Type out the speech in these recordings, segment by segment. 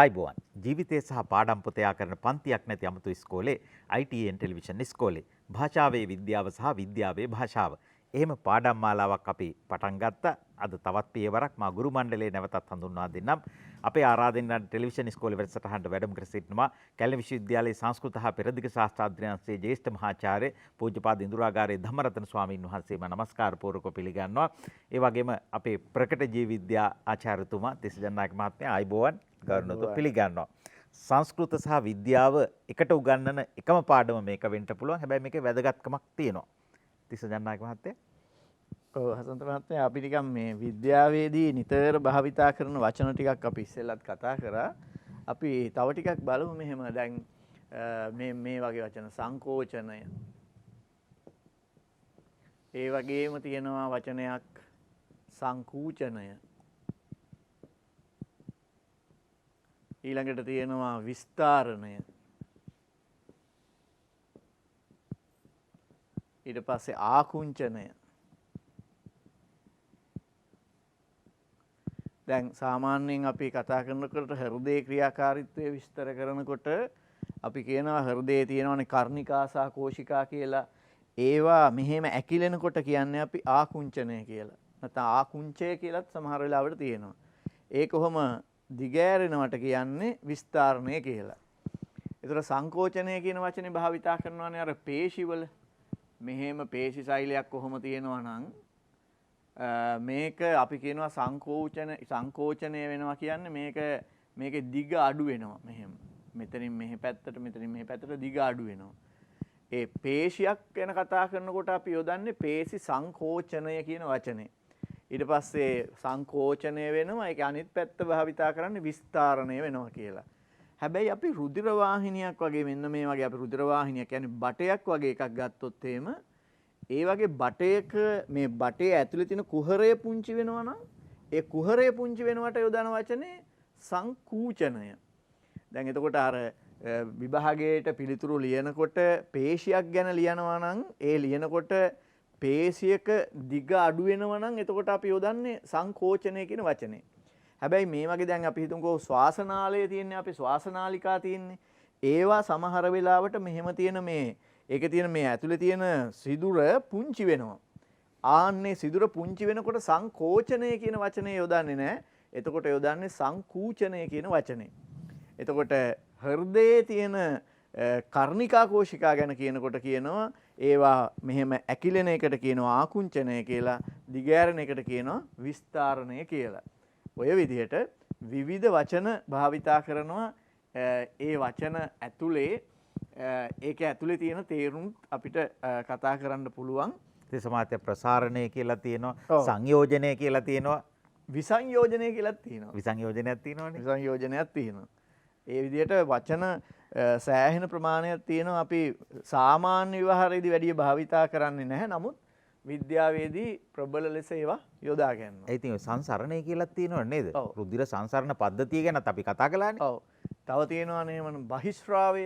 ආයිබෝවන් ජීවිතය සහ පාඩම් පුතයා කරන පන්තියක් නැති අමුතු ඉස්කෝලේ ITN ටෙලිවිෂන් ඉස්කෝලේ භාෂාවේ විද්‍යාව සහ විද්‍යාවේ භාෂාව. එහෙම පාඩම් මාලාවක් අපි පටන් ගත්තා. අද තවත් පියවරක් මා ගුරු මණ්ඩලයේ නැවතත් හඳුන්වා දෙන්නම්. අපේ ආරාධනෙන් ටෙලිවිෂන් ඉස්කෝලේ වැඩසටහනට වැඩම කර සිටිනවා කැලණි විශ්වවිද්‍යාලයේ සංස්කෘත හා පෙරදිග ශාස්ත්‍රාධ්‍යයන්සේ ජ්‍යෙෂ්ඨ මහාචාර්ය පූජ්‍යපාද ඉඳුරාගාරයේ ධම්මරතන ස්වාමීන් වහන්සේම නමස්කාර පූර්වක පිළිගන්නවා. ඒ වගේම අපේ ප්‍රකට ජීව විද්‍යා ආචාර්යතුමා තිස්සජනනායක මහත්මයා ආයිබෝවන් ගෞරවණීය පිළිගන්නවා. සංස්කෘත සහ විද්‍යාව එකට උගන්වන එකම පාඩම මේක වෙන්න පුළුවන්. හැබැයි මේකේ වැදගත්කමක් තියෙනවා. තිස්සජනනායක මහත්තයා. ඔව් හසන්ත මහත්මයා අපි නිකන් මේ විද්‍යාවේදී නිතර භාවිතා කරන වචන ටිකක් අපි ඉස්සෙල්ලත් කතා කරා. අපි තව ටිකක් බලමු මෙහෙම දැන් මේ වගේ වචන සංකෝචනය. ඒ වගේම තියෙනවා වචනයක් සංකූචනය. ඊළඟට තියෙනවා විස්තරණය. ඊට පස්සේ ආකුංචනය. දැන් සාමාන්‍යයෙන් අපි කතා කරනකොට හෘදේ ක්‍රියාකාරීත්වය විස්තර කරනකොට අපි කියනවා හෘදයේ තියෙනවනේ කර්ණිකා සහ කෝෂිකා කියලා. ඒවා මෙහෙම ඇකිලෙනකොට කියන්නේ අපි ආකුංචනය කියලා. නැත්නම් ආකුංචය කියලාත් සමහර වෙලාවට තියෙනවා. ඒ කොහොම දිගෑරෙනවට කියන්නේ විස්තරණය කියලා. ඒතර සංකෝචනය කියන වචනේ භාවිතා කරනවානේ අර පේශිවල. මෙහෙම පේශි ශෛලයක් කොහොම තියෙනවා නම් මේක අපි කියනවා සංකෝචනය වෙනවා කියන්නේ මේකේ දිග අඩු වෙනවා මෙහෙම. මෙතනින් මෙහෙ පැත්තට මෙතනින් මෙහෙ පැත්තට දිග අඩු වෙනවා. ඒ පේශියක් ගැන කතා කරනකොට අපි යොදන්නේ පේශි සංකෝචනය කියන වචනේ. ඊට පස්සේ සංකෝචනය වෙනවා. ඒක අනිත් පැත්ත භාවිතා කරන්නේ විස්තරණය වෙනවා කියලා. හැබැයි අපි රුධිර වාහිනියක් වගේ මෙන්න මේ වගේ අපි රුධිර වාහිනිය කියන්නේ බටයක් වගේ එකක් ගත්තොත් එහෙම ඒ වගේ බටයක මේ බටේ ඇතුලේ තියෙන කුහරය පුංචි වෙනවා නම් ඒ කුහරය පුංචි වෙනවට යොදන වචනේ සංකූචනය. දැන් එතකොට අර විභාගයට පිළිතුරු ලියනකොට පේශියක් ගැන ලියනවා නම් ඒ ලියනකොට පේශියක දිග අඩු වෙනවා නම් එතකොට අපි යොදන්නේ සංකෝචනය කියන වචනේ. හැබැයි මේ වගේ දැන් අපි හිතමුකෝ ශ්වාසනාලය තියෙන්නේ අපි ශ්වාසනාලිකා තියෙන්නේ. ඒවා සමහර වෙලාවට මෙහෙම තියෙන මේ ඒකේ තියෙන මේ ඇතුලේ තියෙන සිදුර පුංචි වෙනවා. ආන්නේ සිදුර පුංචි වෙනකොට සංකෝචනය කියන වචනේ යොදන්නේ නැහැ. එතකොට යොදන්නේ සංකූචනය කියන වචනේ. එතකොට හෘදයේ තියෙන කර්ණිකා කෝෂිකා ගැන කියනකොට කියනවා ඒවා මෙහෙම ඇකිලෙන එකට කියනවා ආකුංචනය කියලා, දිගෑරෙන එකට කියනවා විස්තරණය කියලා. ඔය විදිහට විවිධ වචන භාවිතා කරනවා. ඒ වචන ඇතුලේ ඒක ඇතුලේ තියෙන තේරුම් අපිට කතා කරන්න පුළුවන්. ඒ සමාජය ප්‍රසාරණය කියලා තියෙනවා, සංයෝජනය කියලා තියෙනවා, විසංයෝජනය කියලාත් තියෙනවා. විසංයෝජනයක් තියෙනවනේ. විසංයෝජනයක් තියෙනවා. ඒ විදිහට වචන සෑහෙන ප්‍රමාණයක් තියෙනවා. අපි සාමාන්‍ය විවහාරයේදී වැඩි භාවිතා කරන්නේ නැහැ. නමුත් විද්‍යාවේදී ප්‍රබල ලෙස ඒවා යොදා ගන්නවා. ඒ ඉතින් සංසරණය කියලා තියෙනව නේද? රුධිර සංසරණ පද්ධතිය ගැනත් අපි කතා කළානේ. ඔව්. තව තියෙනවානේ මම බහිස්රාවය.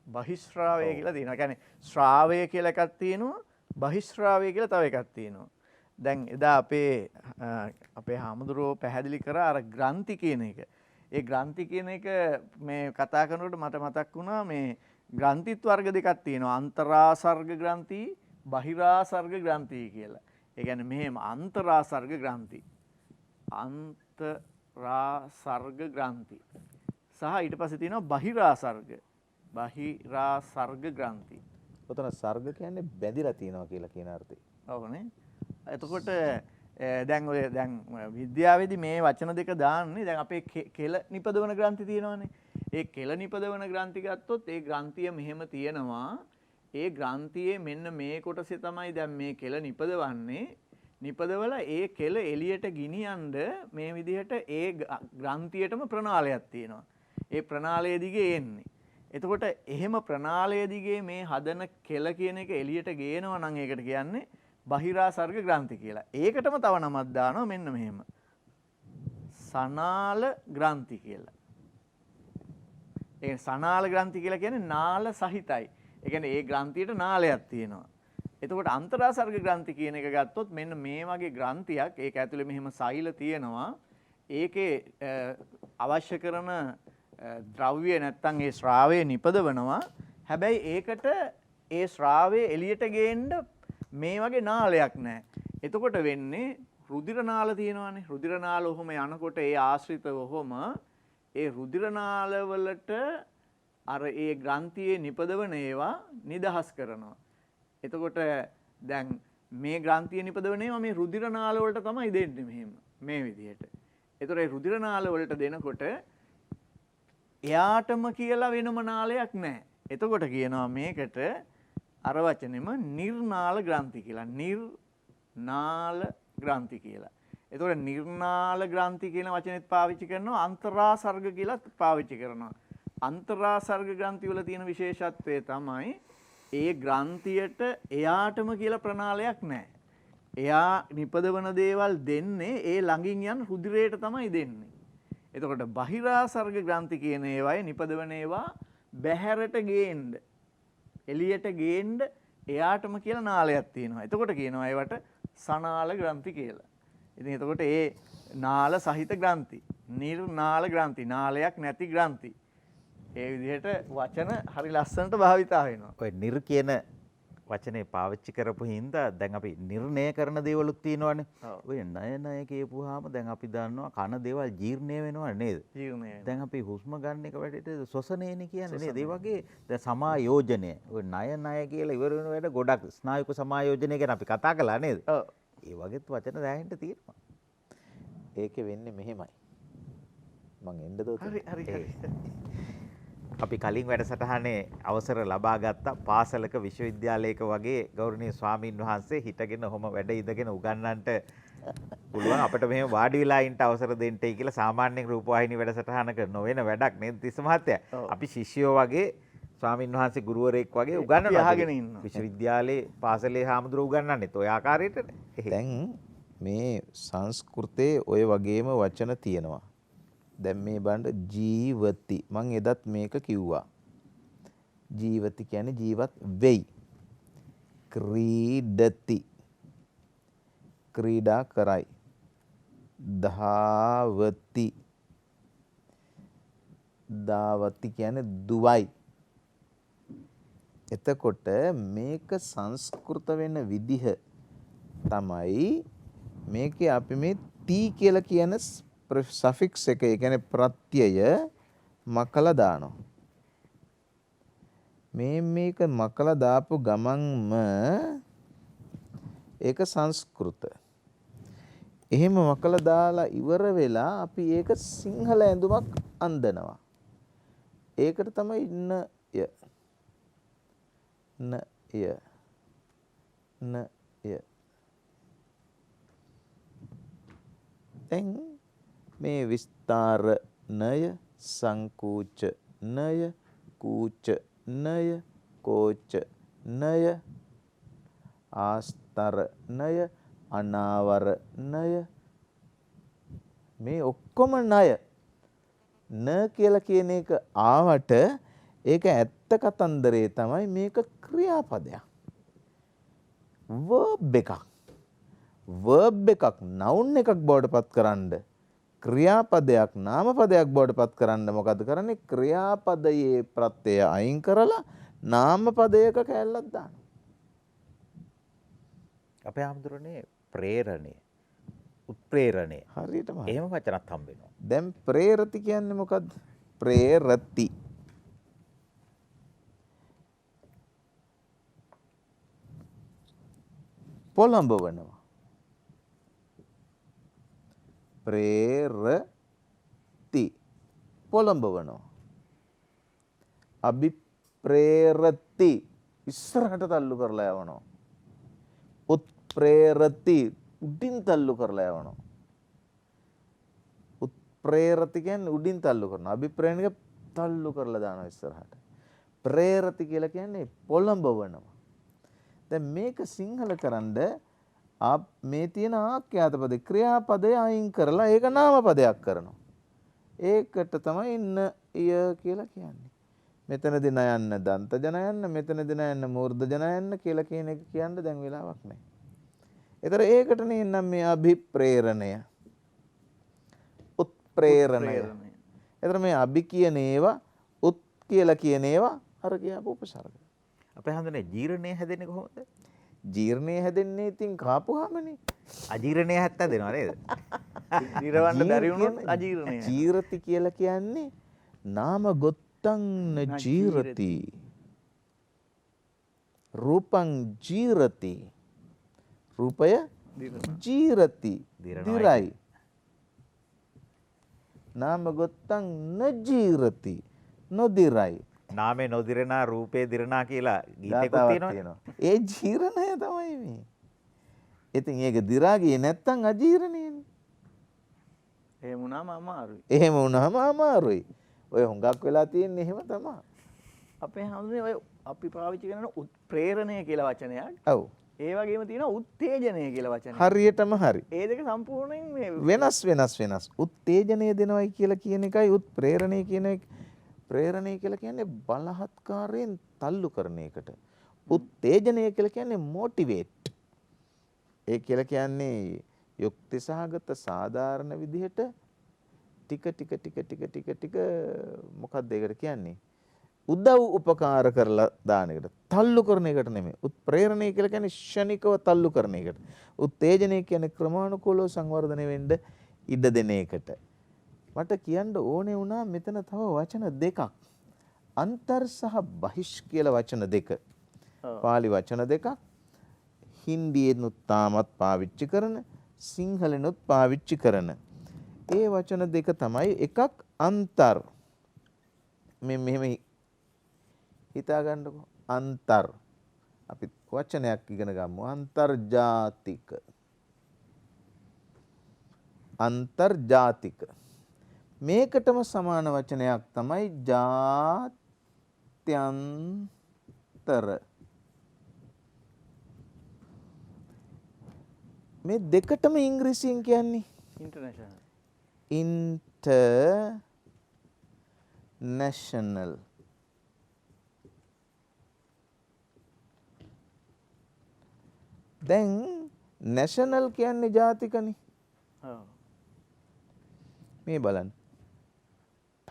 බහිස්රාවය කියලා තියෙනවා. කියන්නේ ශ්‍රාවය කියලා එකක් තියෙනවා. බහිස්රාවය කියලා තව එකක් තියෙනවා. දැන් එදා අපේ හාමුදුරුවෝ පැහැදිලි කරා අර ග්‍රන්ථි කියන එක. ඒ ග්‍රන්ථි කියන එක මේ කතා කරනකොට මට මතක් වුණා මේ ග්‍රන්ථිත් වර්ග දෙකක් තියෙනවා. අන්තරාසර්ග ග්‍රන්ථි, බහිරාසර්ග ග්‍රන්ථි කියලා. ඒ කියන්නේ මෙහෙම අන්තරාසර්ග ග්‍රන්ථි. අන්තරාසර්ග ග්‍රන්ථි. සහ ඊට පස්සේ තියෙනවා බහිරාසර්ග. බහිරාසර්ග ග්‍රන්ථි. ඔතන සර්ග කියන්නේ බැඳිලා තියෙනවා කියලා කියන අර්ථය. ඔව්නේ. එතකොට දැන් විද්‍යාවේදී මේ වචන දෙක දාන්නේ දැන් අපේ කෙල නිපදවන ග්‍රන්ථි තියෙනවානේ. ඒ කෙල නිපදවන ග්‍රන්ථි ගත්තොත් ඒ ග්‍රන්ථිය මෙහෙම තියෙනවා. ඒ ග්‍රන්ථියේ මෙන්න මේ කොටසේ තමයි දැන් මේ කෙල නිපදවන්නේ. නිපදවලා ඒ කෙල එළියට ගිනියන්න මේ විදිහට ඒ ග්‍රන්ථියටම ප්‍රනාලයක් තියෙනවා. ඒ ප්‍රනාලය දිගේ එන්නේ. එතකොට එහෙම ප්‍රනාලය දිගේ මේ හදන කෙල කියන එක එළියට ගේනවා නම් ඒකට කියන්නේ බහිරාසර්ග ග්‍රන්ථි කියලා. ඒකටම තව නමක් දානවා මෙන්න මෙහෙම. සනාල ග්‍රන්ථි කියලා. ඒ සනාල ග්‍රන්ථි කියලා කියන්නේ නාල සහිතයි. ඒ කියන්නේ ඒ ග්‍රන්ථියට නාලයක් තියෙනවා. එතකොට අන්තරාසර්ග ග්‍රන්ථි කියන එක ගත්තොත් මෙන්න මේ වගේ ග්‍රන්ථියක් ඒක ඇතුලේ මෙහෙම සෛල තියෙනවා. ඒකේ අවශ්‍ය කරන ද්‍රව්‍ය නැත්තම් ඒ ශ්‍රාවය නිපදවනවා. හැබැයි ඒකට ඒ ශ්‍රාවය එළියට ගේන්න මේ වගේ නාලයක් නැහැ. එතකොට වෙන්නේ රුධිර නාල තියෙනවානේ. රුධිර නාල ඔහොම යනකොට ඒ ආශ්‍රිතව ඔහොම ඒ රුධිර නාල වලට අර ඒ ග්‍රන්ථියේ නිපදවන ඒවා නිදහස් කරනවා. එතකොට දැන් මේ ග්‍රන්ථිය නිපදවන ඒවා මේ රුධිර නාල වලට තමයි දෙන්නේ මෙහෙම මේ විදිහට. එතකොට ඒ රුධිර නාල වලට දෙනකොට එයාටම කියලා වෙනම නාලයක් නැහැ. එතකොට කියනවා මේකට අර වචනෙම නිර්නාල ග්‍රන්ථි කියලා. නිර්නාල ග්‍රන්ථි කියලා. එතකොට නිර්නාල ග්‍රන්ථි කියන වචනේත් පාවිච්චි කරනවා අන්තරාසර්ග කියලා පාවිච්චි කරනවා. අන්තරාසර්ග ග්‍රන්ථි වල තියෙන විශේෂත්වය තමයි ඒ ග්‍රන්ථියට එයාටම කියලා ප්‍රණාලයක් නැහැ. එයා නිපදවන දේවල් දෙන්නේ ඒ ළඟින් යන රුධිරයට තමයි දෙන්නේ. එතකොට බහිරාසර්ග ග්‍රන්ථි කියන ඒවායේ නිපදවන ඒවා බැහැරට ගේන්න එළියට ගේන්න එයාටම කියලා නාලයක් තියෙනවා. එතකොට කියනවා ඒවට සනාල ග්‍රන්ථි කියලා. ඉතින් එතකොට ඒ නාල සහිත ග්‍රන්ථි, නිර්නාල ග්‍රන්ථි, නාලයක් නැති ග්‍රන්ථි. ඒ විදිහට වචන හරි ලස්සනට භාවිතා වෙනවා. ඔය නිර් කියන වචනේ පාවිච්චි කරපු හින්දා දැන් අපි නිර්ණය කරන දේවලුත් තියෙනවානේ. ඔය ණය කියපුවාම දැන් අපි දන්නවා කන දේවල් ජීර්ණය වෙනවා නේද? ජීර්ණය. දැන් අපි හුස්ම ගන්න එක වැඩේට ශ්වසනයනේ කියන්නේ නේද? ඒ වගේ දැන් සමායෝජනය. ඔය ණය කියලා ඉවර වෙන වැඩ ගොඩක් ස්නායුක සමායෝජනය ගැන අපි කතා කළා නේද? ඔව්. ඒ වගේත් වචන දැනෙන්න තියෙනවා. ඒකේ වෙන්නේ මෙහෙමයි. මං එන්නද හරි. අපි කලින් වැඩසටහනේ අවසර ලබා ගත්තා පාසලක විශ්වවිද්‍යාලයක වගේ ගෞරවනීය ස්වාමින් වහන්සේ හිටගෙන ඔහොම වැඩ ඉඳගෙන උගන්වන්නට පුළුවන් අපිට මෙහෙම වාඩි වෙලා ඉන්න අවසර දෙන්නයි කියලා සාමාන්‍යයෙන් රූපවාහිනී වැඩසටහනක නොවන වැඩක් නේද තිස්ස මහත්තයා. අපි ශිෂ්‍යයෝ වගේ ස්වාමින් වහන්සේ ගුරුවරයෙක් වගේ උගන්වනවා. විශ්වවිද්‍යාලේ පාසලේ හාමුදුරුවෝ උගන්වන්නේත් ඔය ආකාරයටනේ. දැන් මේ සංස්කෘතයේ ඔය වගේම වචන තියෙනවා. දැන් මේ බලන්න ජීවති මං එදත් මේක කිව්වා. ජීවති කියන්නේ ජීවත් වෙයි. ක්‍රීඩති ක්‍රීඩා කරයි. ධාවති ධාවති කියන්නේ දුවයි. එතකොට මේක සංස්කෘත වෙන විදිහ තමයි මේකේ අපි මේ ටී කියලා කියන සෆික්ස් එක ඒ කියන්නේ ප්‍රත්‍යය මකලා දානවා. මේක මකලා දාපු ගමන්ම ඒක සංස්කෘත. එහෙම මකලා දාලා ඉවර වෙලා අපි ඒක සිංහල ඇඳුමක් අඳිනවා. ඒකට තමයි ය දැන් මේ විස්තරණය සංකූචනය කූචනය කෝචනය ආස්තරණය අනාවරණය මේ ඔක්කොම ණය න කියලා කියන එක ආවට ඒක ඇත්ත කතන්දරේ තමයි මේක ක්‍රියාපදයක් verb එකක් noun එකක් බවට පත් කරන්න ක්‍රියාපදයක් නාමපදයක් බවට පත් කරන්න මොකද කරන්නේ ක්‍රියාපදයේ ප්‍රත්‍යය අයින් කරලා නාමපදයක කැලලක් දාන්න. අපේ ආමඳුරනේ ප්‍රේරණය උත්ප්‍රේරණය හරියටම එහෙම වචනත් හම්බ වෙනවා. දැන් ප්‍රේරති කියන්නේ මොකද්ද? ප්‍රේරති පොළඹවනවා. ප්‍රේරති පොළඹවනවා. අභිප්‍රේරති ඉස්සරහට තල්ලු කරලා යවනවා. උත්ප්‍රේරති උඩින් තල්ලු කරලා යවනවා. උත්ප්‍රේරති කියන්නේ උඩින් තල්ලු කරනවා. අභිප්‍රේරණික තල්ලු කරලා දානවා ඉස්සරහට. ප්‍රේරති කියලා කියන්නේ පොළඹවනවා. දැන් මේක සිංහල කරන්ඩ මේ තියෙන ආඛ්‍යාත පද ක්‍රියාපදය අයින් කරලා ඒක නාම පදයක් කරනවා. ඒකට තමයි ඉන්න ය කියලා කියන්නේ. මෙතනදී නයන්න දන්ත ජනයන්න මෙතනදී නයන්න මූර්ධ ජනයන්න කියලා කියන එක කියන්න දැන් වෙලාවක් නැහැ. ඒතර ඒකටනේ නම් මේ අභිප්‍රේරණය උත්ප්‍රේරණය එතන මේ අභි කියන ඒවා උත් කියලා කියන ඒවා අර කියපු උපසර්ග. අපේ හඳුනේ ජීර්ණය හැදෙන්නේ කොහොමද? ජීර්ණය හැදෙන්නේ ඉතින් කාපුවාමනේ. අජීර්ණය හැදෙනවා නේද? දිරවන්න බැරි වුණොත් අජීර්ණය. ජීරති කියලා කියන්නේ නාම ගොත්තං ජීරති. රූපං ජීරති. රූපය ජීරති. දිරයි. නාම ගොත්තං නජීරති. නොදිරයි. නාමේ නොදිරනා රූපේ දිරනා කියලා ගීතයකුත් ගාතාවක් තියෙනවා. ඒ ජීරණය තමයි මේ. ඉතින් ඒක දිරා ගියේ නැත්තම් අජීරණයනේ. එහෙම වුණාම අමාරුයි. එහෙම වුණාම අමාරුයි. ඔය හුඟක් වෙලා තියෙන්නේ එහෙම තමයි. අපේ හැමෝම ඔය අපි පාවිච්චි කරන උත්ප්‍රේරණය කියලා වචනයක්. ඔව්. ඒ වගේම තියෙනවා උත්තේජනය කියලා වචනයක්. හරියටම හරි. ඒ දෙක සම්පූර්ණයෙන් මේ වෙනස්. උත්තේජනය දෙනවයි කියලා කියන එකයි උත්ප්‍රේරණය කියන එක. ප්‍රේරණය කියලා කියන්නේ බලහත්කාරයෙන් තල්ලු කරන එකට. උත්තේජනය කියලා කියන්නේ මොටිවේට්. ඒ කියලා කියන්නේ යුක්ති සහගත සාධාරණ විදිහට ටික මොකක්ද ඒකට කියන්නේ? උදව් උපකාර කරලා දාන එකට. තල්ලු කරන එකට නෙමෙයි. උත්ප්‍රේරණය කියලා කියන්නේ ෂණිකව තල්ලු කරන එකට. උත්තේජනය කියන්නේ ක්‍රමානුකූලව සංවර්ධනය වෙන්න ඉඩ දෙන එකට. මට කියන්න ඕනේ වුණා මෙතන තව වචන දෙකක්. අන්තර් සහ බහිෂ් කියලා වචන දෙක. පාලි වචන දෙකක්. හින්දියෙනුත් තාමත් පාවිච්චි කරන, සිංහලෙනුත් පාවිච්චි කරන. ඒ වචන දෙක තමයි එකක් අන්තර්. මේ මෙහෙම හිතා ගන්නකො. අන්තර්. අපි වචනයක් ඉගෙන ගමු. අන්තර්ජාතික. අන්තර්ජාතික. මේකටම සමාන වචනයක් තමයි ජාත්‍යන්තර. මේ දෙකටම ඉංග්‍රීසියෙන් කියන්නේ ඉන්ටර්නැෂනල්. ඉන්ටර්නැෂනල්. දැන් නැෂනල් කියන්නේ ජාතිකනේ. ඔව්. මේ බලන්න.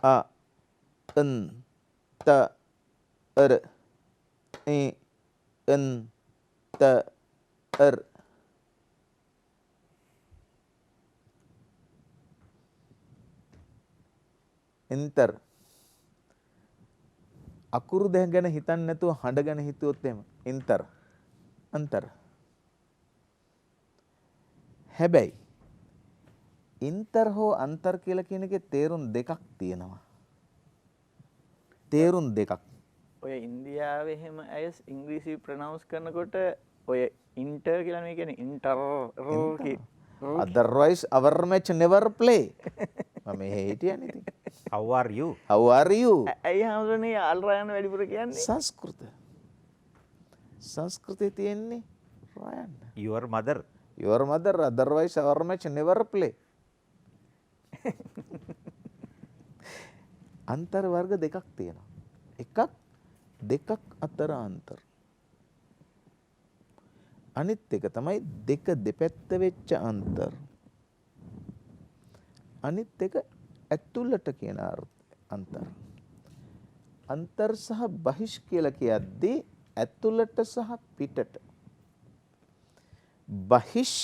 අ අන් ත අර ඒ අන් ත අර එන්ටර්. අකුරු දෙක ගැන හිතන්නේ නැතුව හඬ ගැන හිතුවොත් එහෙම එන්ටර්. අන්තර. හැබැයි ඉන්ටර් හෝ අන්තර් කියලා කියන එකේ තේරුම් දෙකක් තියෙනවා. තේරුම් දෙකක්. ඔය ඉන්දියාවේ එහෙම අය ඉංග්‍රීසි ප්‍රනවුන්ස් කරනකොට ඔය ඉන්ටර් කියලා නේ කියන්නේ inter otherwise our match never play. මම හිටියනේ ඉතින්. How are you? How are you? ඇයි හැමෝටනේ අල්රයන් වැඩිපුර කියන්නේ? සංස්කෘත. සංස්කෘතේ තියෙන්නේ Ryan. Your mother. Your mother, otherwise our match never play. අන්තර් වර්ග දෙකක් තියෙනවා. එකක් දෙකක් අතර අන්තර්. අනිත් එක තමයි දෙක දෙපැත්ත වෙච්ච අන්තර්. අනිත් එක ඇතුළට කියන අන්තර්. අන්තර් සහ බහිෂ් කියලා කියද්දී ඇතුළට සහ පිටට. බහිෂ්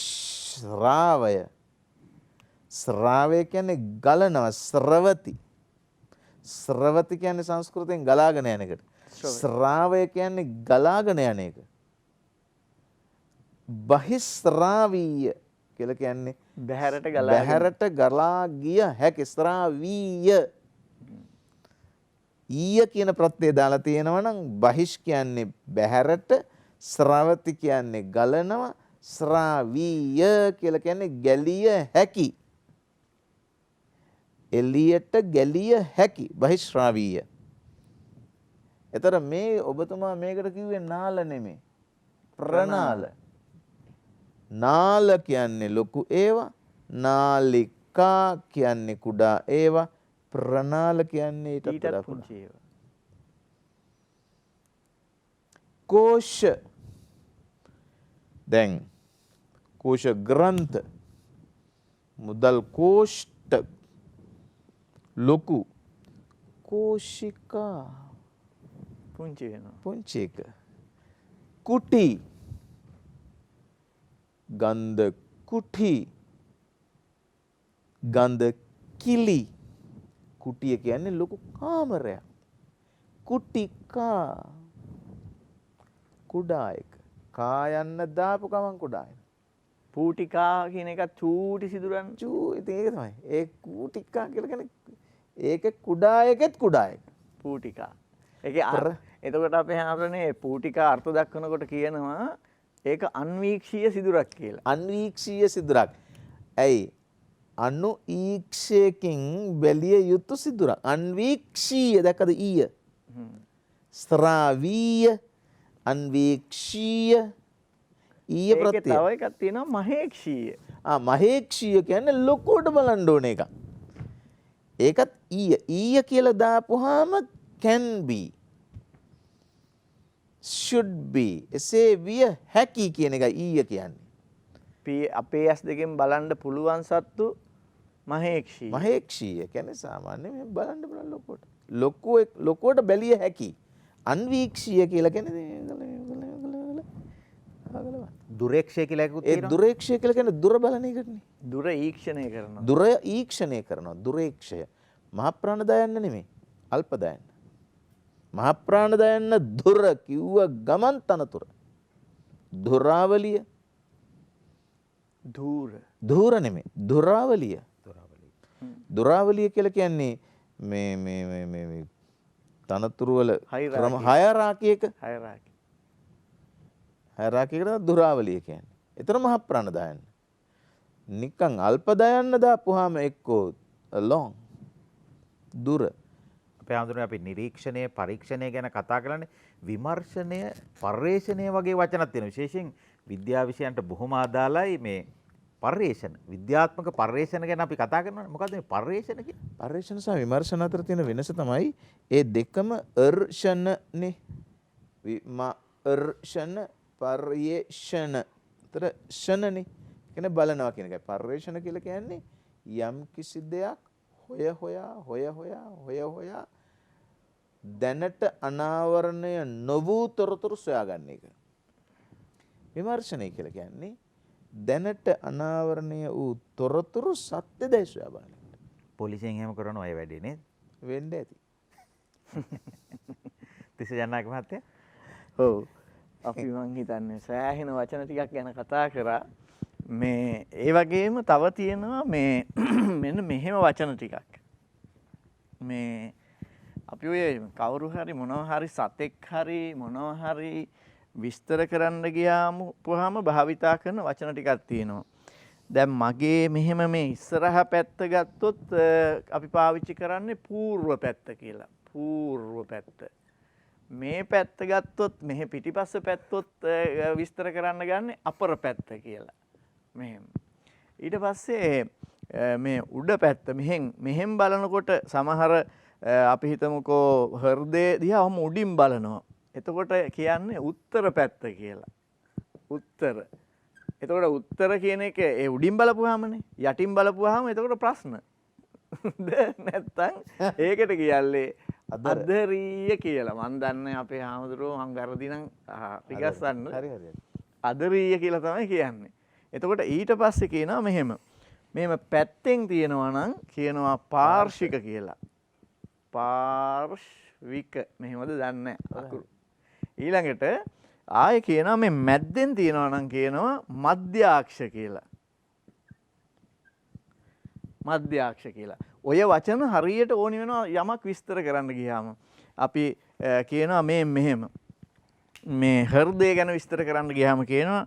ශ්‍රාවය. ශ්‍රාවය කියන්නේ ගලනවා ස්රවති. ස්රවති කියන්නේ සංස්කෘතයෙන් ගලාගෙන යන එකට. ශ්‍රාවය කියන්නේ ගලාගෙන යන එක. බහිස්රාවීය කියලා කියන්නේ බහැරට ගලා ගිය හැකි ස්රාවීය. ඊය කියන ප්‍රත්‍යය දාලා තියෙනවා නම් බහිෂ් කියන්නේ බහැරට, ස්රවති කියන්නේ ගලනවා, ස්රාවීය කියලා කියන්නේ ගැලිය හැකි. එළියට ගැලිය හැකි බහිශ්‍රාවීය. එතර මේ ඔබතුමා මේකට කිව්වේ නාල නෙමෙයි. ප්‍රනාල. නාල කියන්නේ ලොකු ඒවා, නාලිකා කියන්නේ කුඩා ඒවා, ප්‍රනාල කියන්නේ ඊටත් වඩා පුංචි ඒවා. කෝෂ. දැන් කෝෂ ග්‍රන්ථ, මුදල් කෝෂ්ඨ, ලොකු කෝෂිකා පුංචි වෙනවා. පුංචි එක. කුටි ගන්ධ කුටි ගන්ධ කිලි. කුටිය කියන්නේ ලොකු කාමරයක්. කුටිකා කුඩා එක. කා යන්න දාපු ගමන් කුඩා එනවා. පූටිකා කියන එකත් චූටි සිදුරන්. ඉතින් ඒක තමයි. ඒ කුටිකා කියලා කියන්නේ ඒක කුඩා එකෙත් කුඩා එක. පූටිකා. එතකොට අපේ හාමුදුරනේ පූටිකා අර්ථ දක්වනකොට කියනවා ඒක අන්වීක්ෂීය සිදුරක් කියලා. අන්වීක්ෂීය සිදුරක්. ඇයි? අනු ඊක්ෂයකින් බැලිය යුතු සිදුරක්. අන්වීක්ෂීය දැක්කද ඊය? ස්ත්‍රාවීය අන්වීක්ෂීය ඊය ප්‍රත්‍යය. ඒකේ තව එකක් තියෙනවා මහේක්ෂීය. මහේක්ෂීය කියන්නේ ලොකුවට බලන්න ඕන එක. ඒකත් ඊය. ඊය කියලා දාපුවාම can be should be එසේ විය හැකි කියන එකයි ඊය කියන්නේ. අපේ ඇස් දෙකෙන් බලන්න පුළුවන් සත්තු මහේක්ෂීය. මහේක්ෂීය කියන්නේ සාමාන්‍යයෙන් මේ බලන්න බලන ලොකුවට. ලොකුවට බැලිය හැකි. අන්වීක්ෂීය කියලා කියන්නේ දුරේක්ෂය කියලා එකකුත් ඒ තියෙනවා. දුරේක්ෂය කියලා කියන්නේ දුර බලන එකනේ. දුර ඊක්ෂණය කරනවා. දුර ඊක්ෂණය කරනවා. දුරේක්ෂය. මහ ප්‍රාණ දයන්න නෙමෙයි. අල්ප දයන්න. මහ ප්‍රාණ දයන්න දුර කිව්ව ගමන් තනතුර. දුරාවලිය. ධූර නෙමෙයි. දුරාවලිය. දුරාවලිය කියලා කියන්නේ මේ තනතුරු වල ක්‍රම හයරාකියක හයරාකියකට දුරාවලිය කියන්නේ. ඒතර මහ ප්‍රාණ දයන්න. නිකන් අල්ප දයන්න දාපුවාම එක්කෝ long දුර. අපේ හඳුනන අපි නිරීක්ෂණය පරීක්ෂණය ගැන කතා කරන්නේ විමර්ශනය පර්යේෂණය වගේ වචනක් තියෙනවා. විශේෂයෙන් විද්‍යා විෂයන්ට බොහොම අදාළයි මේ පර්යේෂණ. විද්‍යාත්මක පර්යේෂණ ගැන අපි කතා කරනවා. මොකද්ද මේ පර්යේෂණ කියන්නේ? පර්යේෂණ සහ විමර්ශන අතර තියෙන වෙනස තමයි ඒ දෙකම අර්ෂණනේ. විමර්ශන පර්යේෂණ. අතර ෂණනේ. කියන්නේ බලනවා කියන එකයි. පර්යේෂණ කියලා කියන්නේ යම් කිසි දෙයක් හොයා දැනට අනාවරණය නොවූ තොරතුරු සොයාගන්න එක. විමර්ශනය කියලා කියන්නේ දැනට අනාවරණය වූ තොරතුරු සත්‍යදයි සොයා බලන එක. පොලිසියෙන් එහෙම කරන ඔය වැඩේ නේද? වෙන්න ඇති. තිස්ස ජනනායක මහත්තයා. ඔව්. අපි මං හිතන්නේ සෑහෙන වචන ටිකක් ගැන කතා කරා. මේ ඒ වගේම තව තියෙනවා මේ මෙන්න මෙහෙම වචන ටිකක්. මේ අපි ඔය කවුරු හරි මොනවා හරි සතෙක් හරි මොනවා හරි විස්තර කරන්න ගියාම පුහාම භාවිතා කරන වචන ටිකක් තියෙනවා. දැන් මගේ මෙහෙම මේ ඉස්සරහ පැත්ත ගත්තොත් අපි පාවිච්චි කරන්නේ పూర్ව පැත්ත කියලා. పూర్ව පැත්ත. මේ පැත්ත ගත්තොත් මෙහෙ පිටිපස්ස පැත්තොත් විස්තර කරන්න ගන්නේ අපර පැත්ත කියලා. මෙහෙම. ඊට පස්සේ මේ උඩ පැත්ත මෙහෙන් බලනකොට සමහර අපි හිතමුකෝ හෘදය දිහා ඔහම උඩින් බලනවා. එතකොට කියන්නේ උත්තර පැත්ත කියලා. උත්තර. එතකොට උත්තර කියන එක ඒ උඩින් බලපුවාමනේ. යටින් බලපුවාම එතකොට ප්‍රශ්න. නැත්තම් ඒකට කියන්නේ අදරීය කියලා. මන් දන්නේ අපේ හාමුදුරුවෝ මං වැරදි නම් පිගස්සන්න. හරි. අදරීය කියලා තමයි කියන්නේ. එතකොට ඊට පස්සේ කියනවා මෙහෙම. මෙහෙම පැත්තෙන් තියෙනවා නම් කියනවා පාර්ශික කියලා. පාර්ශ්වික මෙහෙමද දන්නේ අකුරු. ඊළඟට ආයේ කියනවා මේ මැද්දෙන් තියෙනවා නම් කියනවා මධ්‍යාක්ෂ කියලා. මධ්‍යාක්ෂ කියලා. ඔය වචන හරියට ඕනි වෙනවා යමක් විස්තර කරන්න ගියාම. අපි කියනවා මේ මෙහෙම. මේ හෘදය ගැන විස්තර කරන්න ගියාම කියනවා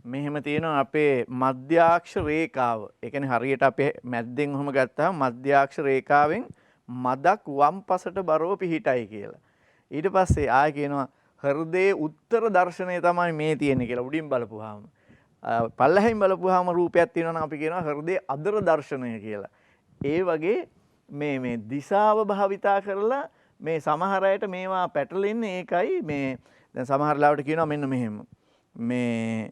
මෙහෙම තියෙනවා අපේ මධ්‍යාක්ෂ රේඛාව. ඒ කියන්නේ හරියට අපේ මැද්දෙන් ඔහම ගත්තාම මධ්‍යාක්ෂ රේඛාවෙන් මදක් වම් පසට බරව පිහිටයි කියලා. ඊට පස්සේ ආයෙ කියනවා හෘදයේ උත්තර දර්ශනය තමයි මේ තියෙන්නේ කියලා උඩින් බලපුවාම. පල්ලෙහින් බලපුවාම රූපයක් තියෙනවා නම් අපි කියනවා හෘදයේ අදර දර්ශනය කියලා. ඒ වගේ මේ දිශාව භාවිතා කරලා මේ සමහර අයට මේවා පැටලෙන්නේ ඒකයි මේ දැන් සමහර ලාවට කියනවා මෙන්න මෙහෙම. මේ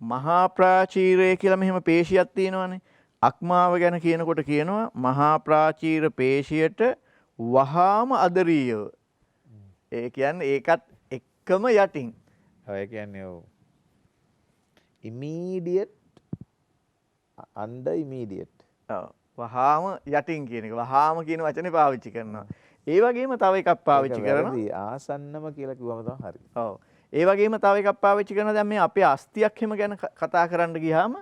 මහා ප්‍රාචීරය කියලා මෙහෙම පේශියක් තියෙනවානේ. අක්මාව ගැන කියනකොට කියනවා මහා ප්‍රාචීර පේශියට වහාම අදරීයව. ඒ කියන්නේ ඒකත් එක්කම යටින්. ඔය කියන්නේ ඔව්. immediate under immediate. ඔව්. වහාම යටින් කියන එක. වහාම කියන වචනේ පාවිච්චි කරනවා. ඒ වගේම තව එකක් පාවිච්චි කරනවා. වැරදි. ආසන්නම කියලා කිව්වම තමයි හරි. ඔව්. ඒ වගේම තව එකක් පාවිච්චි කරනවා. දැන් මේ අපේ අස්තියක් හැම ගැන කතා කරන්න ගියාම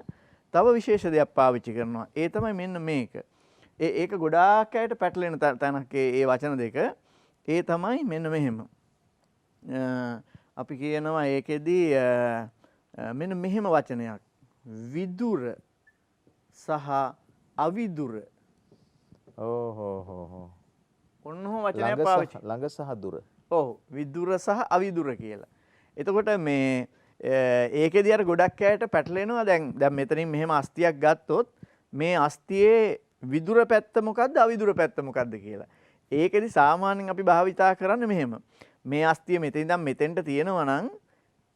තව විශේෂ දෙයක් පාවිච්චි කරනවා. ඒ තමයි මෙන්න මේක. ඒක ගොඩාක් අයට පැටලෙන තැනක් ඒ වචන දෙක. ඒ තමයි මෙන්න මෙහෙම. අපි කියනවා ඒකෙදි මෙන්න මෙහෙම වචනයක්. විදුර සහ අවිදුර. ඕහෝ. ඔන්නෝම වචනයක් පාවිච්චි. ළඟ සහ දුර. ඔව් විදුර සහ අවිදුර කියලා. එතකොට මේ ඒකෙදී අර ගොඩක් අයට පැටලෙනවා දැන් මෙතනින් මෙහෙම අස්තියක් ගත්තොත් මේ අස්තියේ විදුර පැත්ත මොකද්ද අවිදුර පැත්ත මොකද්ද කියලා. ඒකෙදි සාමාන්‍යයෙන් අපි භාවිතා කරන්නේ මෙහෙම. මේ අස්තිය මෙතන ඉඳන් මෙතෙන්ට තියෙනවා නම්